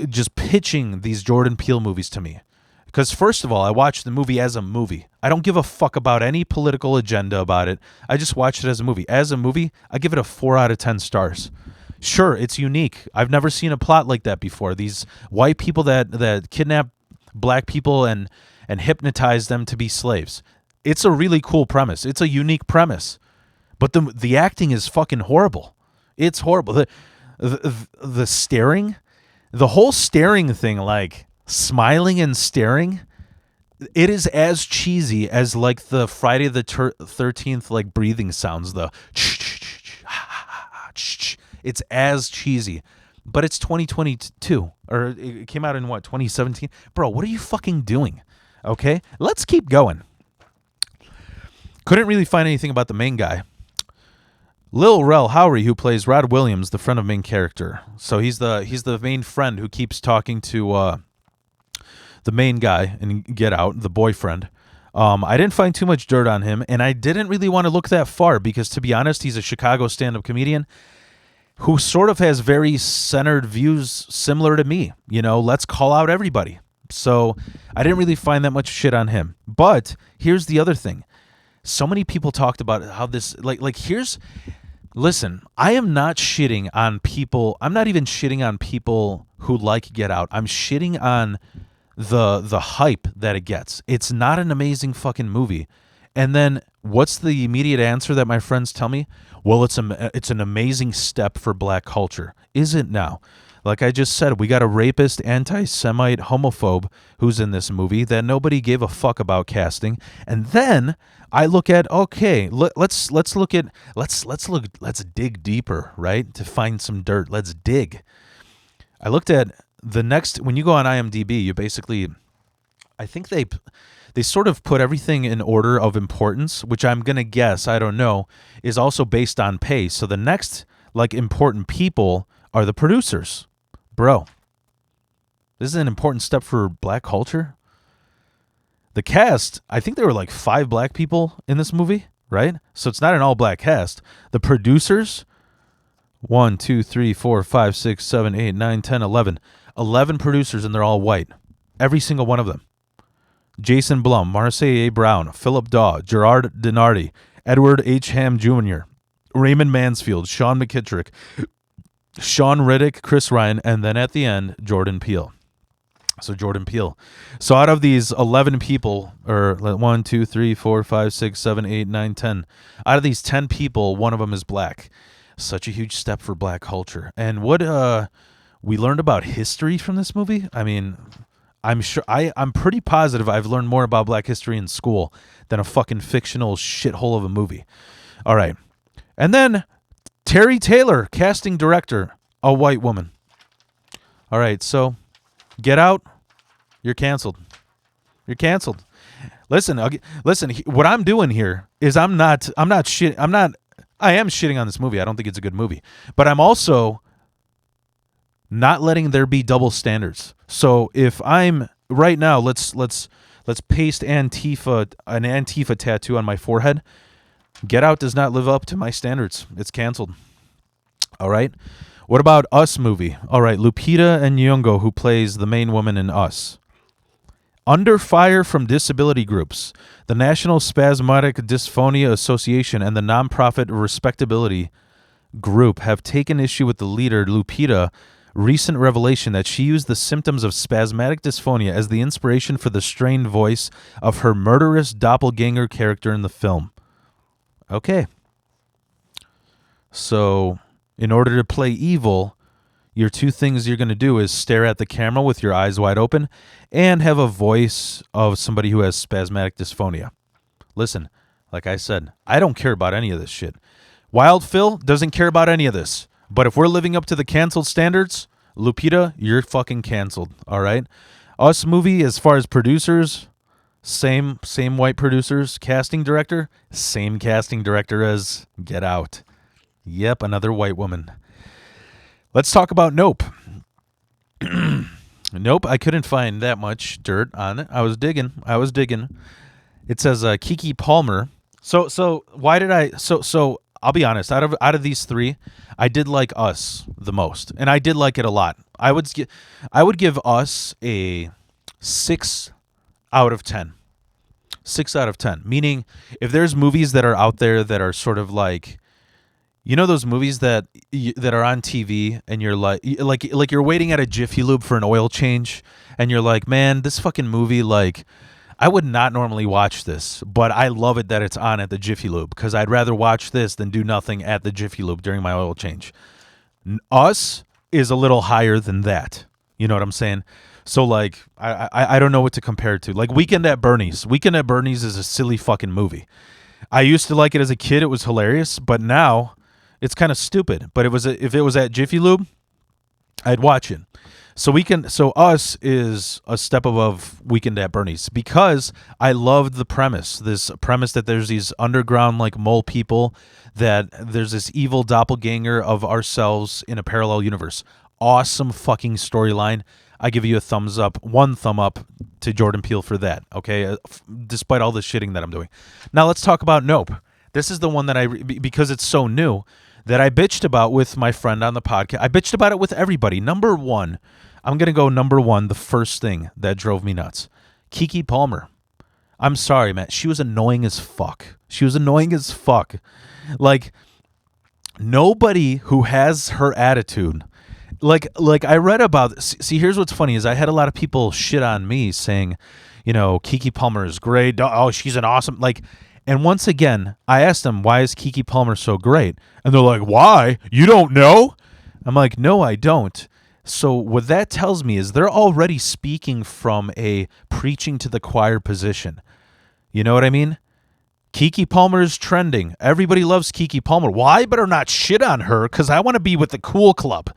[SPEAKER 1] just pitching these Jordan Peele movies to me. Because first of all, I watched the movie as a movie. I don't give a fuck about any political agenda about it. I just watched it as a movie. As a movie, I give it a 4 out of 10 stars. Sure, it's unique. I've never seen a plot like that before. These white people that kidnap black people and hypnotize them to be slaves. It's a really cool premise. It's a unique premise. But the acting is fucking horrible. It's horrible. The staring, the whole staring thing, like smiling and staring, it is as cheesy as like the Friday the 13th like breathing sounds. It's as cheesy, but it's 2022, or it came out in what, 2017? Bro, what are you fucking doing? Okay, let's keep going. Couldn't really find anything about the main guy. Lil Rel Howery, who plays Rod Williams, the friend of main character. So he's the main friend who keeps talking to the main guy in Get Out, the boyfriend. I didn't find too much dirt on him, and I didn't really want to look that far because, to be honest, he's a Chicago stand-up comedian who sort of has very centered views similar to me. Let's call out everybody. So I didn't really find that much shit on him. But here's the other thing. So many people talked about how this, listen, I am not shitting on people. I'm not even shitting on people who like Get Out. I'm shitting on the hype that it gets. It's not an amazing fucking movie. And then what's the immediate answer that my friends tell me? Well, it's an amazing step for black culture. Is it now? Like I just said, we got a rapist, anti-Semite, homophobe who's in this movie that nobody gave a fuck about casting. And then I look at, okay, let's dig deeper, right? To find some dirt. Let's dig. I looked at the next, when you go on IMDb, you basically, I think they sort of put everything in order of importance, which I'm going to guess, I don't know, is also based on pay. So the next, important people are the producers. Bro, this is an important step for black culture. The cast, I think there were 5 black people in this movie, right? So it's not an all-black cast. The producers, 1, 2, 3, 4, 5, 6, 7, 8, 9, 10, 11. 11 producers, and they're all white. Every single one of them. Jason Blum, Marseille A. Brown, Philip Daw, Gerard Denardi, Edward H. Ham Jr., Raymond Mansfield, Sean McKittrick, Sean Riddick, Chris Ryan, and then at the end, Jordan Peele. So Jordan Peele. So out of these 11 people, or 1, 2, 3, 4, 5, 6, 7, 8, 9, 10, out of these 10 people, one of them is black. Such a huge step for black culture. And what we learned about history from this movie, I mean, I'm pretty positive I've learned more about black history in school than a fucking fictional shithole of a movie. All right. And then Terry Taylor, casting director, a white woman. All right, so Get Out, you're canceled. You're canceled. Listen, what I'm doing here is I am shitting on this movie. I don't think it's a good movie. But I'm also not letting there be double standards. So if I'm right now, let's paste an Antifa tattoo on my forehead. Get Out does not live up to my standards. It's canceled. All right. What about Us movie? All right, Lupita Nyong'o, who plays the main woman in Us. Under fire from disability groups, the National Spasmodic Dysphonia Association and the nonprofit Respectability Group have taken issue with the leader, Lupita's recent revelation that she used the symptoms of spasmodic dysphonia as the inspiration for the strained voice of her murderous doppelganger character in the film. Okay. So, in order to play evil, your two things you're going to do is stare at the camera with your eyes wide open and have a voice of somebody who has spasmodic dysphonia. Listen, like I said, I don't care about any of this shit. Wild Phil doesn't care about any of this. But if we're living up to the canceled standards, Lupita, you're fucking canceled, all right? Us movie, as far as producers, same white producers. Casting director, same casting director as Get Out. Yep, another white woman. Let's talk about Nope. Nope, I couldn't find that much dirt on it. I was digging. It says Keke Palmer. So why did I? So I'll be honest. Out of these three, I did like Us the most, and I did like it a lot. I would give Us a 6 out of 10. 6 out of 10. Meaning, if there's movies that are out there that are sort of like, you know, those movies that are on TV, and you're like you're waiting at a Jiffy Lube for an oil change, and you're like, man, this fucking movie, like, I would not normally watch this, but I love it that it's on at the Jiffy Lube because I'd rather watch this than do nothing at the Jiffy Lube during my oil change. Us is a little higher than that. You know what I'm saying? So, like, I don't know what to compare it to. Like, Weekend at Bernie's. Weekend at Bernie's is a silly fucking movie. I used to like it as a kid. It was hilarious, but now it's kind of stupid. But if it was at Jiffy Lube, I'd watch it. So Us is a step above Weekend at Bernie's because I loved the premise. This premise that there's these underground like mole people, that there's this evil doppelganger of ourselves in a parallel universe. Awesome fucking storyline. I give you one thumb up to Jordan Peele for that. Okay, despite all the shitting that I'm doing. Now let's talk about Nope. This is the one that because it's so new, that I bitched about with my friend on the podcast. I bitched about it with everybody. Number one, I'm going to go number one, the first thing that drove me nuts. Keke Palmer. I'm sorry, man. She was annoying as fuck. Like, nobody who has her attitude, like I read about this. See, here's what's funny is I had a lot of people shit on me saying, you know, Keke Palmer is great. Oh, she's an awesome, like, and once again, I asked them, why is Keke Palmer so great? And they're like, why? You don't know? I'm like, no, I don't. So what that tells me is they're already speaking from a preaching to the choir position. You know what I mean? Keke Palmer is trending. Everybody loves Keke Palmer. Well, I better not shit on her because I want to be with the cool club.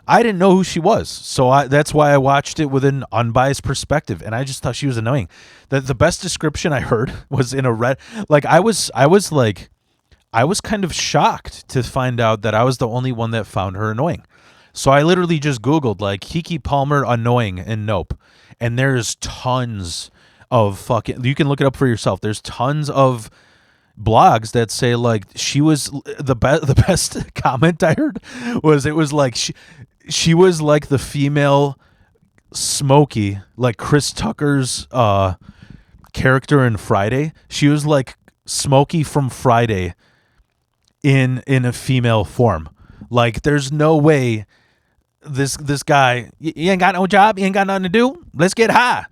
[SPEAKER 1] I didn't know who she was, so that's why I watched it with an unbiased perspective, and I just thought she was annoying. The best description I heard was in a red. Like I was kind of shocked to find out that I was the only one that found her annoying. So I literally just Googled like Keke Palmer annoying and Nope, and there's tons of fucking. You can look it up for yourself. There's tons of blogs that say like she was the best comment I heard was it was like she was like the female Smokey, like Chris Tucker's character in Friday. She was like Smokey from Friday in a female form. Like there's no way this guy, you ain't got no job, you ain't got nothing to do, let's get high.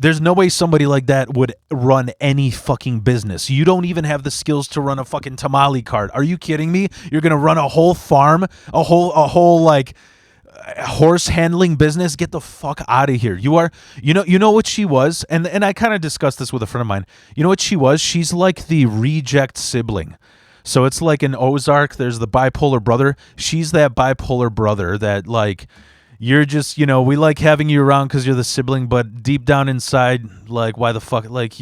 [SPEAKER 1] There's no way somebody like that would run any fucking business. You don't even have the skills to run a fucking tamale cart. Are you kidding me? You're going to run a whole farm, a whole like horse handling business? Get the fuck out of here. You know what she was? And I kind of discussed this with a friend of mine. You know what she was? She's like the reject sibling. So it's like in Ozark, there's the bipolar brother. She's that bipolar brother that like, you're just, we like having you around because you're the sibling, but deep down inside, like, why the fuck, like,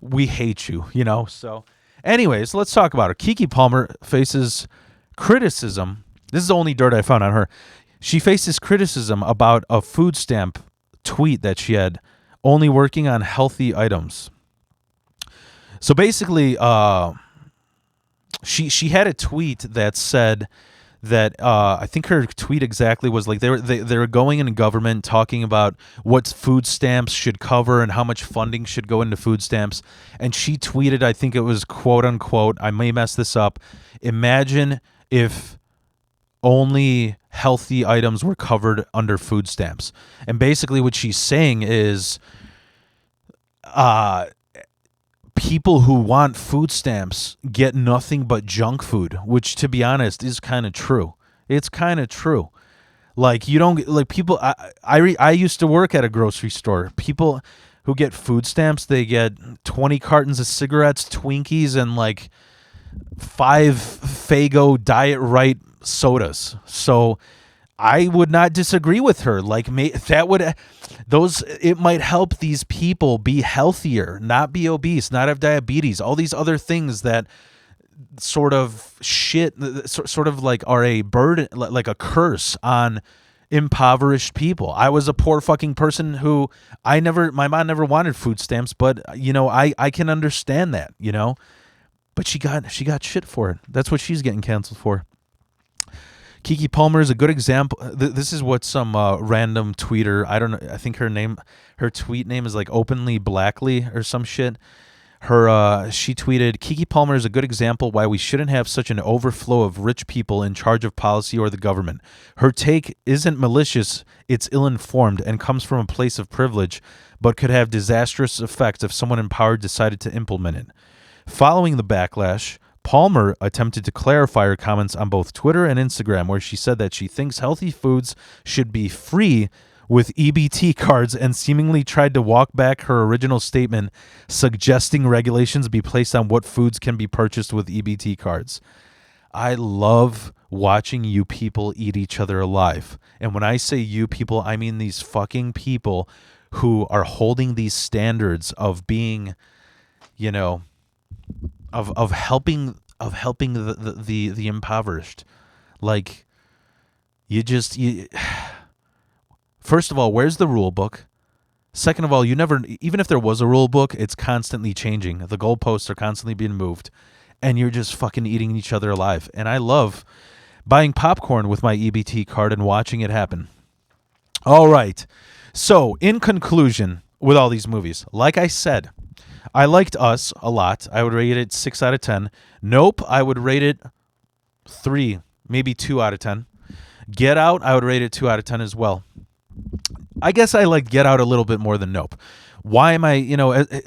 [SPEAKER 1] we hate you, So, anyways, let's talk about her. Keke Palmer faces criticism. This is the only dirt I found on her. She faces criticism about a food stamp tweet that she had, only working on healthy items. So basically, she had a tweet that said that I think her tweet exactly was like they were going in government talking about what food stamps should cover and how much funding should go into food stamps, and she tweeted, I think it was quote unquote, I may mess this up, imagine if only healthy items were covered under food stamps. And basically what she's saying is people who want food stamps get nothing but junk food, which, to be honest, is kind of true. It's kind of true. Like, you don't, like, people, I used to work at a grocery store. People who get food stamps, they get 20 cartons of cigarettes, Twinkies, and like 5 Faygo Diet Right sodas. So I would not disagree with her. Like, it might help these people be healthier, not be obese, not have diabetes, all these other things that sort of like are a burden, like a curse on impoverished people. I was a poor fucking person who my mom never wanted food stamps, but I can understand that, but she got shit for it. That's what she's getting canceled for. Keke Palmer is a good example. This is what some random tweeter, I don't know, I think her tweet name is like Openly Blackly or some shit. She tweeted, Keke Palmer is a good example why we shouldn't have such an overflow of rich people in charge of policy or the government. Her take isn't malicious, it's ill-informed and comes from a place of privilege, but could have disastrous effects if someone in power decided to implement it. Following the backlash, Palmer attempted to clarify her comments on both Twitter and Instagram, where she said that she thinks healthy foods should be free with EBT cards, and seemingly tried to walk back her original statement suggesting regulations be placed on what foods can be purchased with EBT cards. I love watching you people eat each other alive. And when I say you people, I mean these fucking people who are holding these standards of being, of helping the impoverished. Like, first of all, where's the rule book? Second of all, even if there was a rule book, it's constantly changing. The goalposts are constantly being moved, and you're just fucking eating each other alive. And I love buying popcorn with my EBT card and watching it happen. All right. So, in conclusion, with all these movies, like I said, I liked Us a lot. I would rate it 6 out of 10. Nope, I would rate it 3, maybe 2 out of 10. Get Out, I would rate it 2 out of 10 as well. I guess I liked Get Out a little bit more than Nope. Why am I,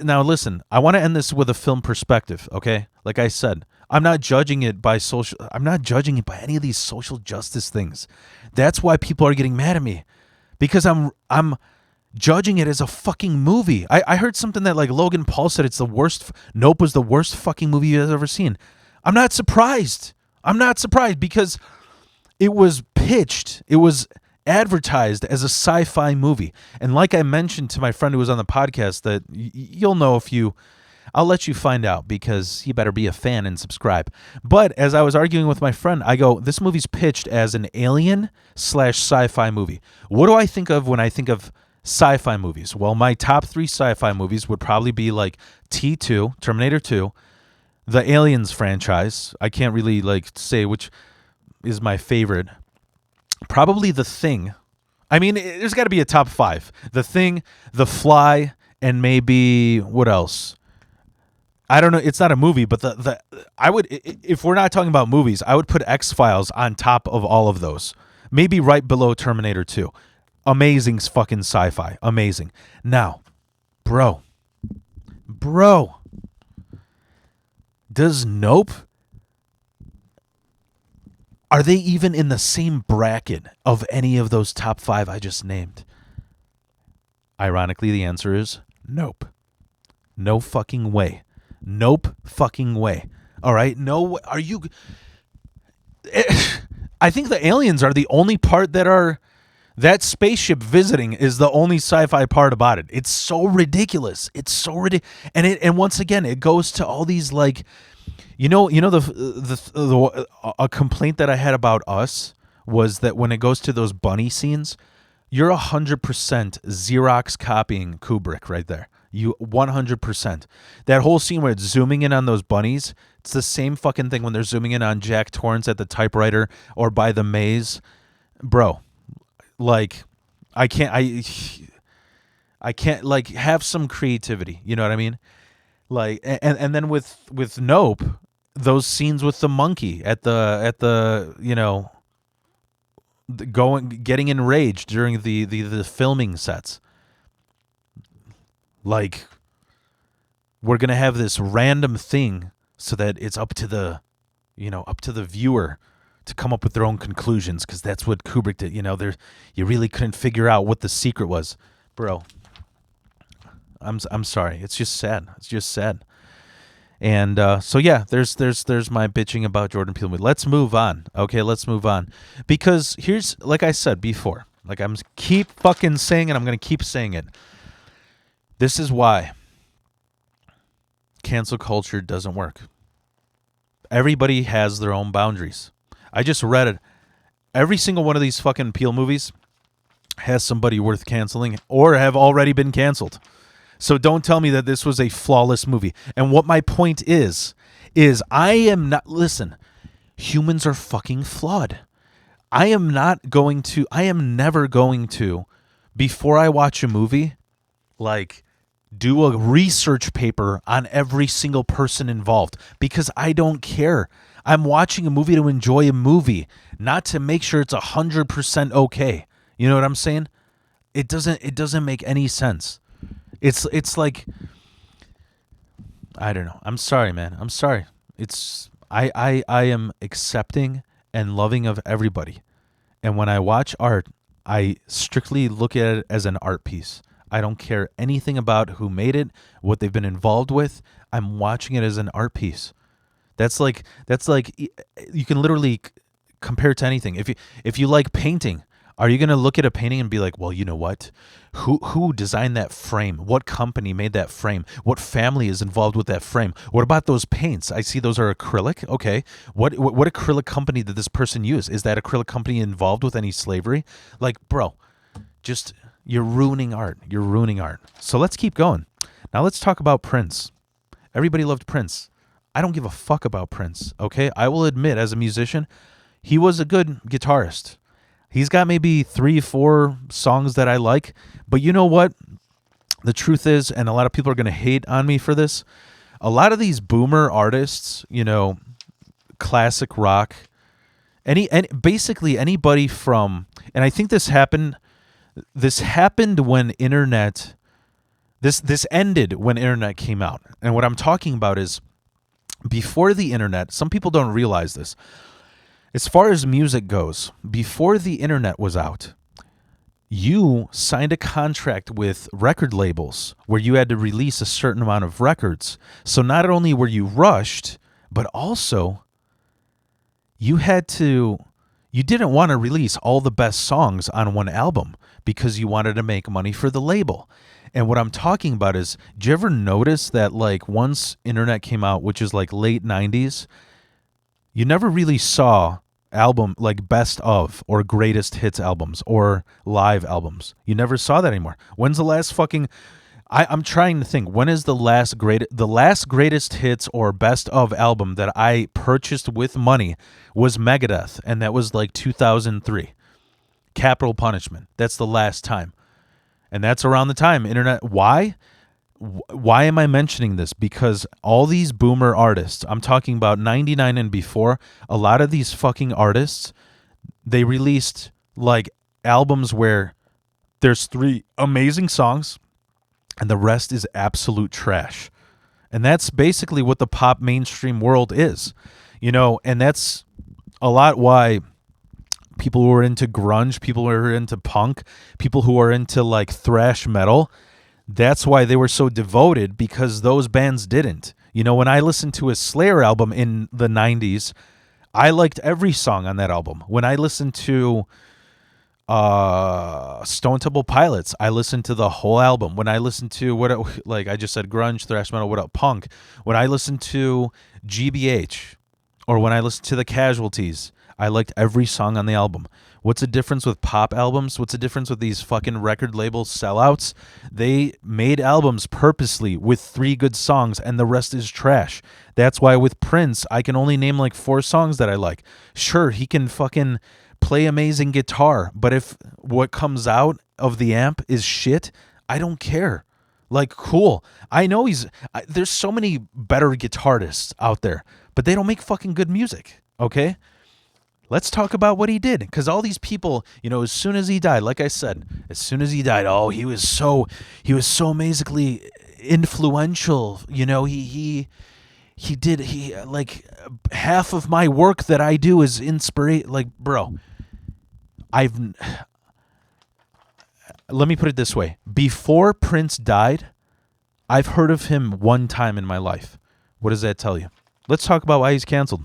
[SPEAKER 1] now listen, I want to end this with a film perspective, okay? Like I said, I'm not judging it by any of these social justice things. That's why people are getting mad at me. Because I'm judging it as a fucking movie. I heard something that like Logan Paul said it's the worst. Nope was the worst fucking movie you've ever seen. I'm not surprised. Because it was pitched. It was advertised as a sci-fi movie. And like I mentioned to my friend who was on the podcast, that you'll know I'll let you find out, because you better be a fan and subscribe. But as I was arguing with my friend, I go, this movie's pitched as an alien/sci-fi movie. What do I think of when I think of sci-fi movies? Well, my top 3 sci-fi movies would probably be like T2, Terminator 2, the Aliens franchise. I can't really say which is my favorite. Probably The Thing. I mean, there's got to be a top 5. The Thing, The Fly, and maybe what else? I don't know. It's not a movie, but I would, if we're not talking about movies, I would put X-Files on top of all of those. Maybe right below Terminator 2. Amazing fucking sci-fi. Amazing. Now, bro, does Nope, are they even in the same bracket of any of those top 5 I just named? Ironically, the answer is nope. No fucking way. Nope fucking way. All right? No, I think the aliens are the only part that are That spaceship visiting is the only sci-fi part about it. It's so ridiculous. It's so ridiculous. And once again, it goes to all these like, a complaint that I had about Us was that when it goes to those bunny scenes, you're 100% Xerox copying Kubrick right there. You 100%. That whole scene where it's zooming in on those bunnies, it's the same fucking thing when they're zooming in on Jack Torrance at the typewriter or by the maze. Bro, like I can't like have some creativity, you know what I mean? Like and then with Nope, those scenes with the monkey at the getting enraged during the filming sets. Like, we're going to have this random thing so that it's up to the viewer to come up with their own conclusions, because that's what Kubrick did. You really couldn't figure out what the secret was. Bro, I'm sorry. It's just sad. It's just sad. And so yeah, there's my bitching about Jordan Peele movie. Let's move on. Okay, let's move on. Because here's, like I said before, like I'm keep fucking saying it, I'm going to keep saying it. This is why cancel culture doesn't work. Everybody has their own boundaries. I just read it. Every single one of these fucking Peele movies has somebody worth canceling or have already been canceled. So don't tell me that this was a flawless movie. And what my point is I am not, listen, humans are fucking flawed. I am never going to, before I watch a movie, like, do a research paper on every single person involved, because I don't care. I'm watching a movie to enjoy a movie, not to make sure it's 100% okay. You know what I'm saying? It doesn't make any sense. It's like, I don't know. I'm sorry, man. I'm sorry. I am accepting and loving of everybody. And when I watch art, I strictly look at it as an art piece. I don't care anything about who made it, what they've been involved with. I'm watching it as an art piece. That's like you can literally compare it to anything. If you like painting, are you going to look at a painting and be like, well, you know what? Who designed that frame? What company made that frame? What family is involved with that frame? What about those paints? I see those are acrylic. Okay. What acrylic company did this person use? Is that acrylic company involved with any slavery? Like, bro, just, you're ruining art. You're ruining art. So let's keep going. Now let's talk about Prince. Everybody loved Prince. I don't give a fuck about Prince. Okay. I will admit, as a musician, he was a good guitarist. He's got maybe 3-4 songs that I like, but you know what? The truth is, and a lot of people are going to hate on me for this, a lot of these boomer artists, classic rock, basically anybody from, and I think this happened when internet, this ended when internet came out. And what I'm talking about is, before the internet, some people don't realize this. As far as music goes, before the internet was out, you signed a contract with record labels where you had to release a certain amount of records. So not only were you rushed, but also you didn't want to release all the best songs on one album because you wanted to make money for the label. And what I'm talking about is, did you ever notice that, like, once internet came out, which is like late 90s, you never really saw album like best of or greatest hits albums or live albums. You never saw that anymore. When's the last fucking, I'm trying to think, when is the last greatest hits or best of album that I purchased with money was Megadeth, and that was like 2003. Capital Punishment. That's the last time. And that's around the time internet. Why am I mentioning this? Because all these boomer artists, I'm talking about 99 and before, a lot of these fucking artists, they released like albums where there's 3 amazing songs and the rest is absolute trash. And that's basically what the pop mainstream world is, and that's a lot why people who are into grunge, people who are into punk, people who are into like thrash metal, that's why they were so devoted, because those bands didn't. When I listened to a Slayer album in the 90s, I liked every song on that album. When I listened to Stone Temple Pilots, I listened to the whole album. When I listened to like I just said, grunge, thrash metal, what up, punk. When I listened to GBH, or when I listened to the Casualties, I liked every song on the album. What's the difference with pop albums? What's the difference with these fucking record label sellouts? They made albums purposely with 3 good songs and the rest is trash. That's why with Prince, I can only name like 4 songs that I like. Sure, he can fucking play amazing guitar, but if what comes out of the amp is shit, I don't care. Like, cool. I know there's so many better guitarists out there, but they don't make fucking good music, okay? Let's talk about what he did, because all these people, as soon as he died, like I said, as soon as he died, he was so amazingly influential. He like half of my work that I do is inspiration. Like, bro, let me put it this way: before Prince died, I've heard of him one time in my life. What does that tell you? Let's talk about why he's canceled.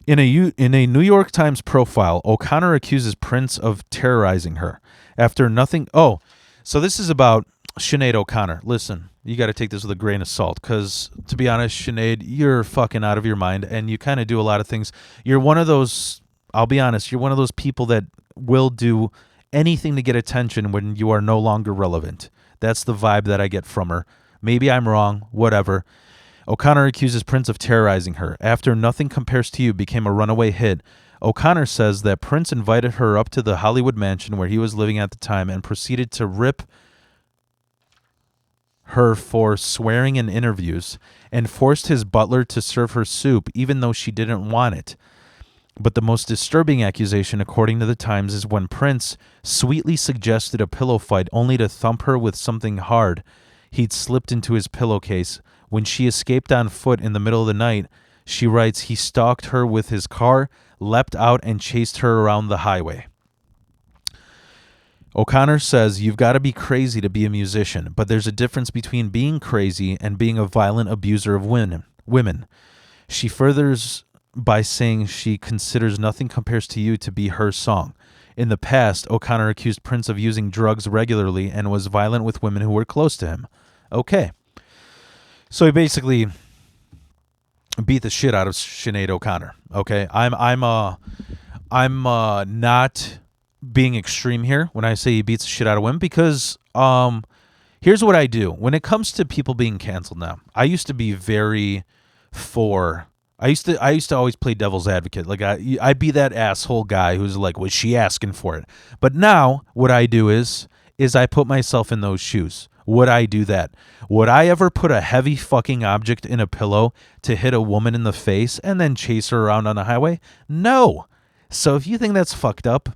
[SPEAKER 1] In a New York Times profile, O'Connor accuses Prince of terrorizing her after nothing. Oh, so this is about Sinead O'Connor. Listen, you got to take this with a grain of salt, because to be honest, Sinead, you're fucking out of your mind, and you kind of do a lot of things. You're one of those, I'll be honest, you're one of those people that will do anything to get attention when you are no longer relevant. That's the vibe that I get from her. Maybe I'm wrong, whatever. O'Connor accuses Prince of terrorizing her. After Nothing Compares to You became a runaway hit, O'Connor says that Prince invited her up to the Hollywood mansion where he was living at the time and proceeded to rip her for swearing in interviews and forced his butler to serve her soup even though she didn't want it. But the most disturbing accusation, according to the Times, is when Prince sweetly suggested a pillow fight only to thump her with something hard he'd slipped into his pillowcase. When she escaped on foot in the middle of the night, she writes, he stalked her with his car, leapt out, and chased her around the highway. O'Connor says, you've got to be crazy to be a musician, but there's a difference between being crazy and being a violent abuser of women. She furthers by saying she considers Nothing Compares to You to be her song. In the past, O'Connor accused Prince of using drugs regularly and was violent with women who were close to him. Okay. So he basically beat the shit out of Sinead O'Connor. Okay, I'm not being extreme here when I say he beats the shit out of women, because here's what I do when it comes to people being canceled. Now, I used to be very for. I used to always play devil's advocate. Like I'd be that asshole guy who's like, was she asking for it? But now what I do is I put myself in those shoes. Would I do that? Would I ever put a heavy fucking object in a pillow to hit a woman in the face and then chase her around on the highway? No. So if you think that's fucked up,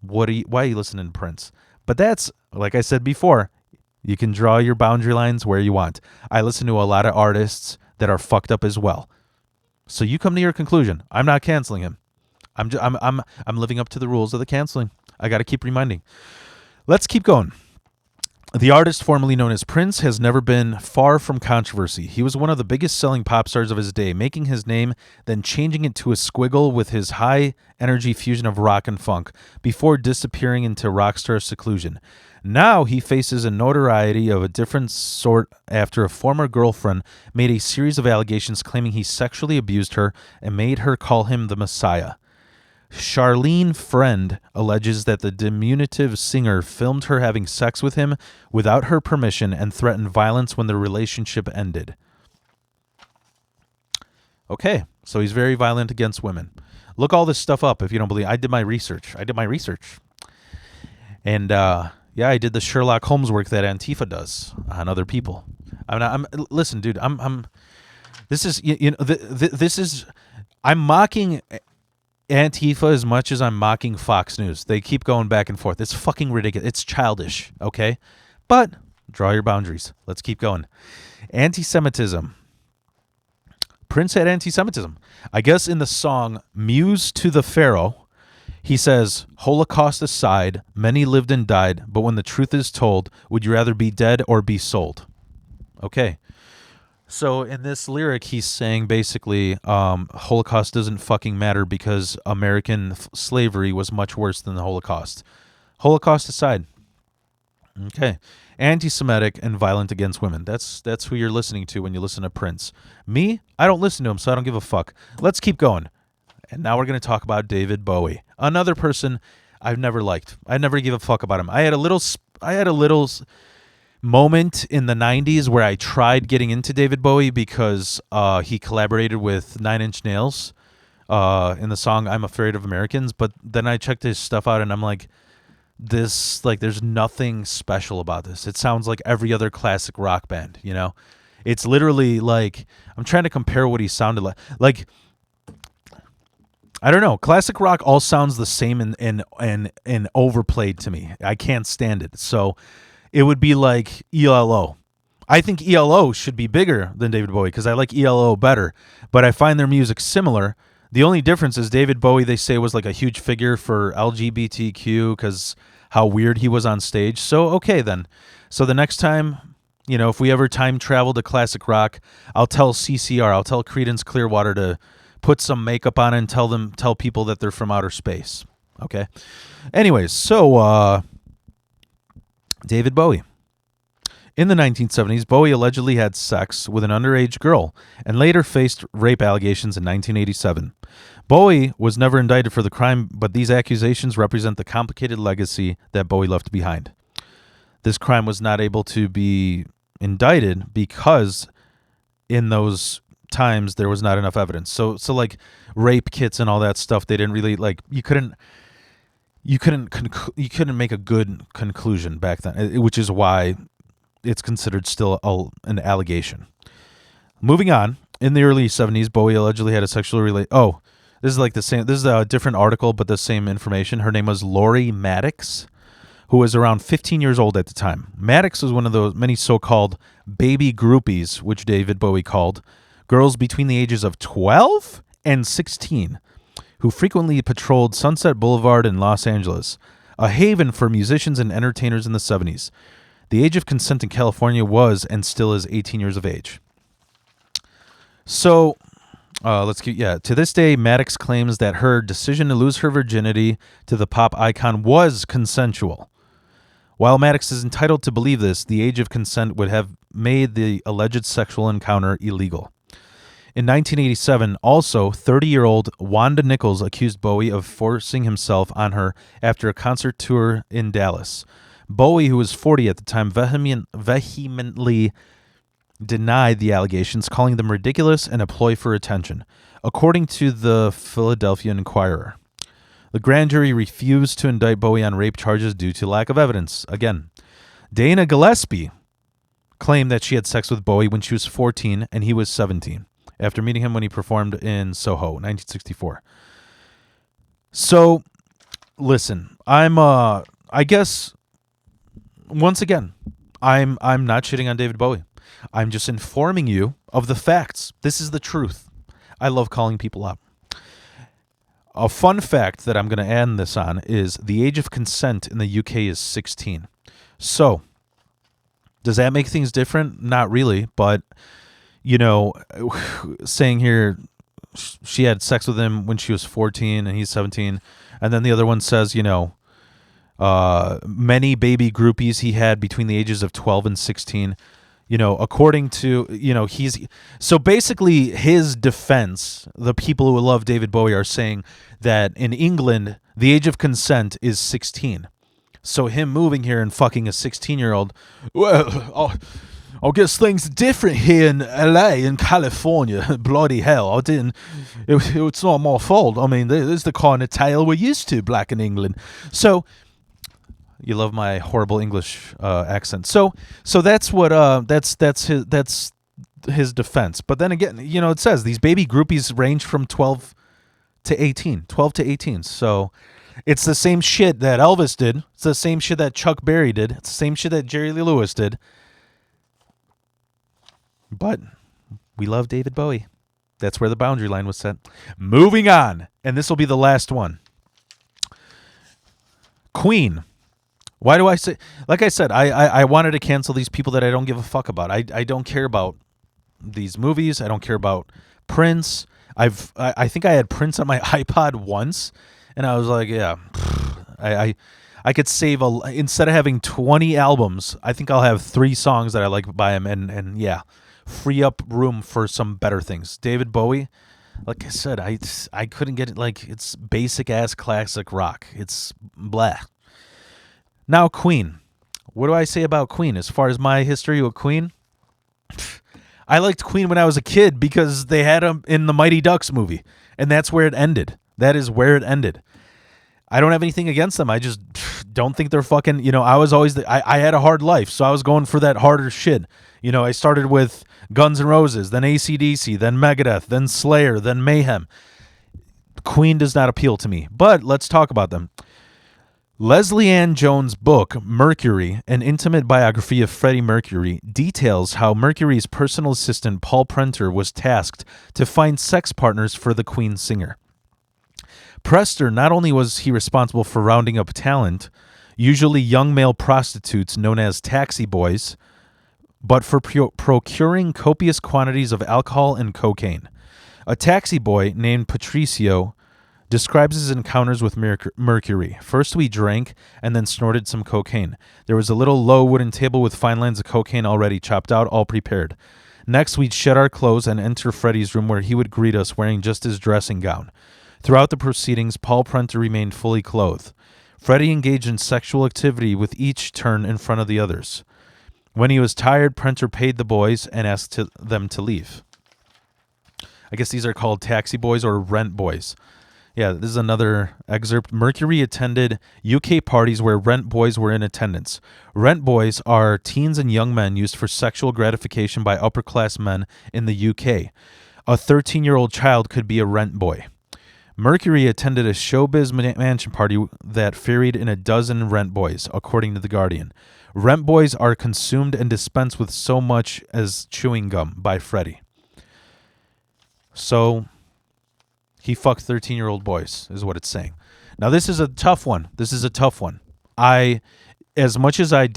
[SPEAKER 1] why are you listening to Prince? But that's, like I said before, you can draw your boundary lines where you want. I listen to a lot of artists that are fucked up as well. So you come to your conclusion. I'm not canceling him. I'm living up to the rules of the canceling. I got to keep reminding. Let's keep going. The artist formerly known as Prince has never been far from controversy. He was one of the biggest selling pop stars of his day, making his name, then changing it to a squiggle with his high-energy fusion of rock and funk, before disappearing into rock star seclusion. Now he faces a notoriety of a different sort after a former girlfriend made a series of allegations claiming he sexually abused her and made her call him the Messiah. Charlene Friend alleges that the diminutive singer filmed her having sex with him without her permission and threatened violence when the relationship ended. Okay, so he's very violent against women. Look all this stuff up if you don't believe. I did my research. And yeah, I did the Sherlock Holmes work that Antifa does on other people. Listen, dude. I'm mocking Antifa as much as I'm mocking Fox News. They keep going back and forth. It's fucking ridiculous. It's childish, okay? But draw your boundaries. Let's keep going. Anti-Semitism. Prince had anti-Semitism. I guess in the song Muse to the Pharaoh, he says, Holocaust aside, many lived and died, but when the truth is told, would you rather be dead or be sold? Okay. So in this lyric, he's saying basically, Holocaust doesn't fucking matter because American slavery was much worse than the Holocaust. Holocaust aside, okay, anti-Semitic and violent against women. That's who you're listening to when you listen to Prince. Me, I don't listen to him, so I don't give a fuck. Let's keep going. And now we're going to talk about David Bowie, another person I've never liked. I never give a fuck about him. I had a little moment in the 90s where I tried getting into David Bowie because he collaborated with Nine Inch Nails in the song I'm Afraid of Americans. But then I checked his stuff out and I'm like, there's nothing special about this. It sounds like every other classic rock band, you know? It's literally like, I'm trying to compare what he sounded like. Like, I don't know. Classic rock all sounds the same and overplayed to me. I can't stand it. So it would be like ELO. I think ELO should be bigger than David Bowie because I like ELO better, but I find their music similar. The only difference is David Bowie, they say, was like a huge figure for LGBTQ because how weird he was on stage. So, okay, then. So the next time, if we ever time travel to classic rock, I'll tell CCR, I'll tell Creedence Clearwater to put some makeup on and tell people that they're from outer space. Okay? Anyways, so David Bowie. In the 1970s, Bowie allegedly had sex with an underage girl and later faced rape allegations in 1987. Bowie was never indicted for the crime, but these accusations represent the complicated legacy that Bowie left behind. This crime was not able to be indicted because in those times there was not enough evidence. So like rape kits and all that stuff, they didn't really you couldn't make a good conclusion back then, which is why it's considered still an allegation. Moving on, in the early 70s, Bowie allegedly had a sexual this is like the same. This is a different article, but the same information. Her name was Lori Maddox, who was around 15 years old at the time. Maddox was one of those many so-called baby groupies, which David Bowie called girls between the ages of 12 and 16, who frequently patrolled Sunset Boulevard in Los Angeles, a haven for musicians and entertainers in the 70s. The age of consent in California was and still is 18 years of age. So, to this day, Maddox claims that her decision to lose her virginity to the pop icon was consensual. While Maddox is entitled to believe this, the age of consent would have made the alleged sexual encounter illegal. In 1987, also, 30-year-old Wanda Nichols accused Bowie of forcing himself on her after a concert tour in Dallas. Bowie, who was 40 at the time, vehemently denied the allegations, calling them ridiculous and a ploy for attention, according to the Philadelphia Inquirer. The grand jury refused to indict Bowie on rape charges due to lack of evidence. Again, Dana Gillespie claimed that she had sex with Bowie when she was 14 and he was 17, after meeting him when he performed in Soho, 1964. So, listen, I guess, once again, I'm not shitting on David Bowie. I'm just informing you of the facts. This is the truth. I love calling people up. A fun fact that I'm going to end this on is the age of consent in the UK is 16. So, does that make things different? Not really, but, saying here she had sex with him when she was 14 and he's 17, and then the other one says, many baby groupies he had between the ages of 12 and 16. According to, so basically his defense, the people who love David Bowie are saying that in England, the age of consent is 16. So him moving here and fucking a 16-year-old, I guess things are different here in LA, in California. Bloody hell, it's not my fault. I mean, there's the kind of tale we're used to, black in England. So, you love my horrible English accent. So that's what that's his defense. But then again, it says these baby groupies range from 12 to 18. So it's the same shit that Elvis did. It's the same shit that Chuck Berry did. It's the same shit that Jerry Lee Lewis did. But we love David Bowie. That's where the boundary line was set. Moving on, and this will be the last one. Queen. Why do I say... Like I said, I wanted to cancel these people that I don't give a fuck about. I don't care about these movies. I don't care about Prince. I think I had Prince on my iPod once, and I was like, yeah, I could save instead of having 20 albums, I think I'll have 3 songs that I like by him, and yeah, free up room for some better things. David Bowie, like I said, I couldn't get it. Like, it's basic ass classic rock. It's blah. Now Queen. What do I say about Queen? As far as my history with Queen, I liked Queen when I was a kid because they had them in the Mighty Ducks movie, and that's where it ended. That is where it ended. I don't have anything against them. I just don't think they're fucking, I was always, I had a hard life, so I was going for that harder shit. I started with Guns N' Roses, then AC/DC, then Megadeth, then Slayer, then Mayhem. Queen does not appeal to me, but let's talk about them. Leslie Ann Jones' book, Mercury, an intimate biography of Freddie Mercury, details how Mercury's personal assistant, Paul Prenter, was tasked to find sex partners for the Queen singer. Prester, not only was he responsible for rounding up talent, usually young male prostitutes known as taxi boys, but for procuring copious quantities of alcohol and cocaine. A taxi boy named Patricio describes his encounters with Mercury. First we drank and then snorted some cocaine. There was a little low wooden table with fine lines of cocaine already chopped out, all prepared. Next we'd shed our clothes and enter Freddie's room where he would greet us wearing just his dressing gown. Throughout the proceedings, Paul Prenter remained fully clothed. Freddie engaged in sexual activity with each turn in front of the others. When he was tired, Prenter paid the boys and asked them to leave. I guess these are called taxi boys or rent boys. Yeah, this is another excerpt. Mercury attended UK parties where rent boys were in attendance. Rent boys are teens and young men used for sexual gratification by upper-class men in the UK. A 13-year-old child could be a rent boy. Mercury attended a showbiz mansion party that ferried in a dozen rent boys, according to The Guardian. Rent boys are consumed and dispensed with so much as chewing gum by Freddie. So he fucked 13-year-old boys, is what it's saying. Now, this is a tough one. As much as I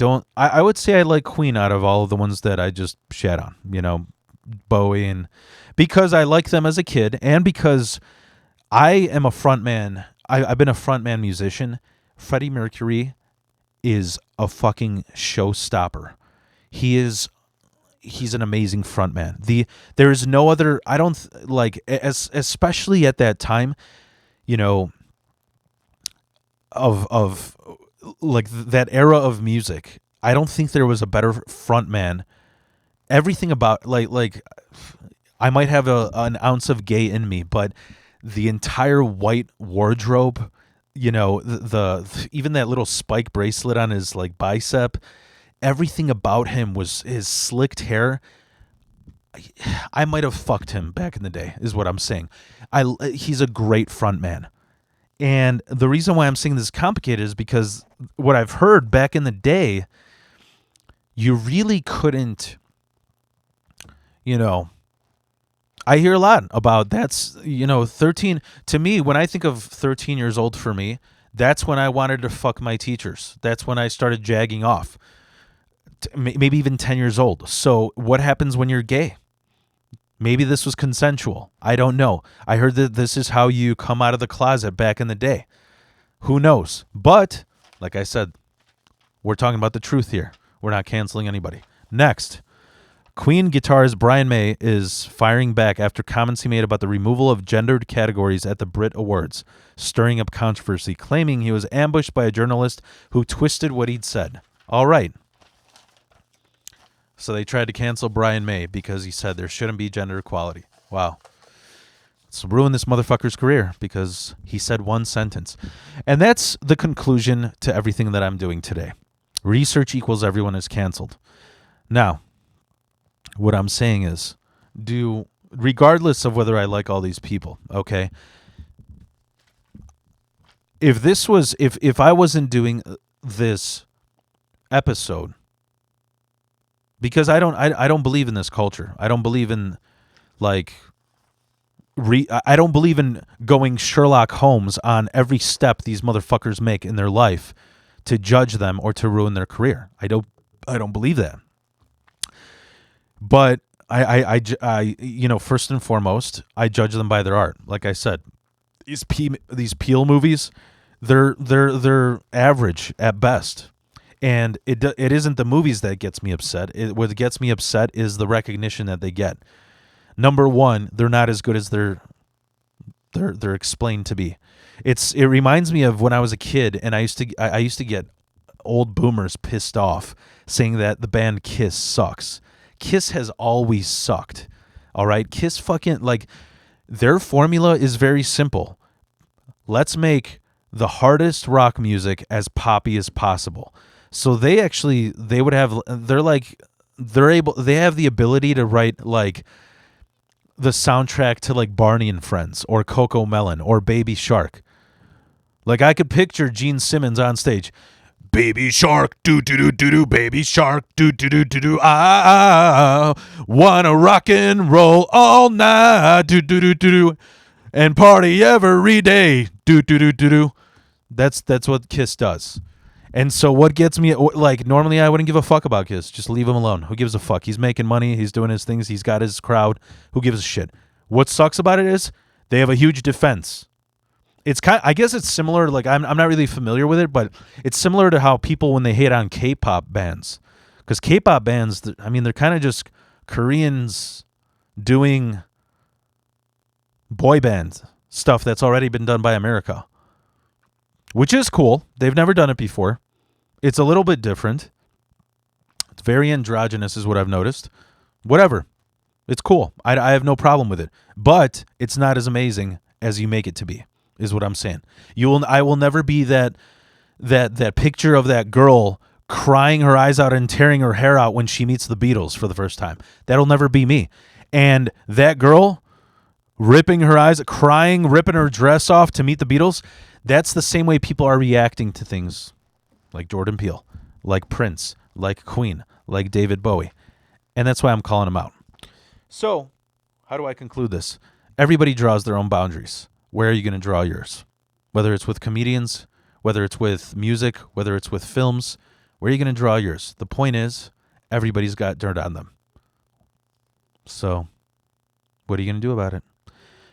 [SPEAKER 1] would say I like Queen out of all of the ones that I just shat on, Bowie, and because I like them as a kid and because I am a frontman. I've been a frontman musician. Freddie Mercury is a fucking showstopper. He's an amazing frontman. There is no other. I don't especially at that time, of like that era of music. I don't think there was a better frontman. Everything about like I might have an ounce of gay in me, but the entire white wardrobe, the even that little spike bracelet on his like bicep, everything about him was his slicked hair. I might have fucked him back in the day, is what I'm saying. He's a great frontman. And the reason why I'm saying this is complicated is because what I've heard back in the day, you really couldn't, I hear a lot about 13. To me, when I think of 13 years old for me, that's when I wanted to fuck my teachers. That's when I started jagging off. Maybe even 10 years old. So what happens when you're gay? Maybe this was consensual. I don't know. I heard that this is how you come out of the closet back in the day. Who knows? But, like I said, we're talking about the truth here. We're not canceling anybody. Next. Queen guitarist Brian May is firing back after comments he made about the removal of gendered categories at the Brit Awards, stirring up controversy, claiming he was ambushed by a journalist who twisted what he'd said. All right. So they tried to cancel Brian May because he said there shouldn't be gender equality. Wow. It's ruined this motherfucker's career because he said one sentence. And that's the conclusion to everything that I'm doing today. Research equals everyone is canceled. Now, what I'm saying is, regardless of whether I like all these people, okay? If I wasn't doing this episode, because I don't believe in this culture. I don't believe in I don't believe in going Sherlock Holmes on every step these motherfuckers make in their life to judge them or to ruin their career. I don't believe that. But first and foremost, I judge them by their art. Like I said, these Peele movies, they're average at best, and it isn't the movies that gets me upset. What gets me upset is the recognition that they get. Number one, they're not as good as they're explained to be. It reminds me of when I was a kid, and I used to get old boomers pissed off saying that the band Kiss sucks. Kiss has always sucked. All right? Kiss fucking, like, their formula is very simple. Let's make the hardest rock music as poppy as possible. So they have the ability to write like the soundtrack to like Barney and Friends or Coco Melon or Baby Shark. Like I could picture Gene Simmons on stage. Baby shark, do do do do do. Baby shark, do do do do do. I wanna rock and roll all night, do do do do do, and party every day, do do do do do. That's what Kiss does. And so what gets me, like, normally I wouldn't give a fuck about Kiss. Just leave him alone. Who gives a fuck? He's making money. He's doing his things. He's got his crowd. Who gives a shit? What sucks about it is they have a huge defense. I guess it's similar. Like I'm not really familiar with it, but it's similar to how people when they hate on K-pop bands, because K-pop bands, I mean, they're kind of just Koreans doing boy band stuff that's already been done by America, which is cool. They've never done it before. It's a little bit different. It's very androgynous, is what I've noticed. Whatever, it's cool. I have no problem with it, but it's not as amazing as you make it to be. Is what I'm saying. I will never be that picture of that girl crying her eyes out and tearing her hair out when she meets the Beatles for the first time. That'll never be me. And that girl ripping her eyes, crying, ripping her dress off to meet the Beatles, that's the same way people are reacting to things like Jordan Peele, like Prince, like Queen, like David Bowie. And that's why I'm calling them out. So, how do I conclude this? Everybody draws their own boundaries. Where are you going to draw yours? Whether it's with comedians, whether it's with music, whether it's with films, where are you going to draw yours? The point is, everybody's got dirt on them. So, what are you going to do about it?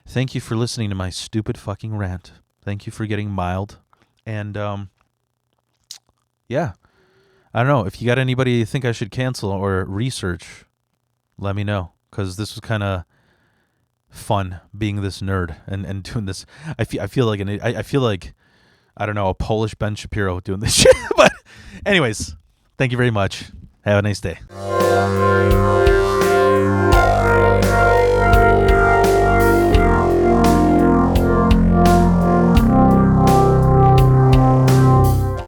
[SPEAKER 1] Thank you for listening to my stupid fucking rant. Thank you for getting mild. And, yeah. I don't know. If you got anybody you think I should cancel or research, let me know. Because this was kind of fun being this nerd and doing this. I feel like I don't know, a Polish Ben Shapiro doing this shit. But anyways, thank you very much. Have a nice day.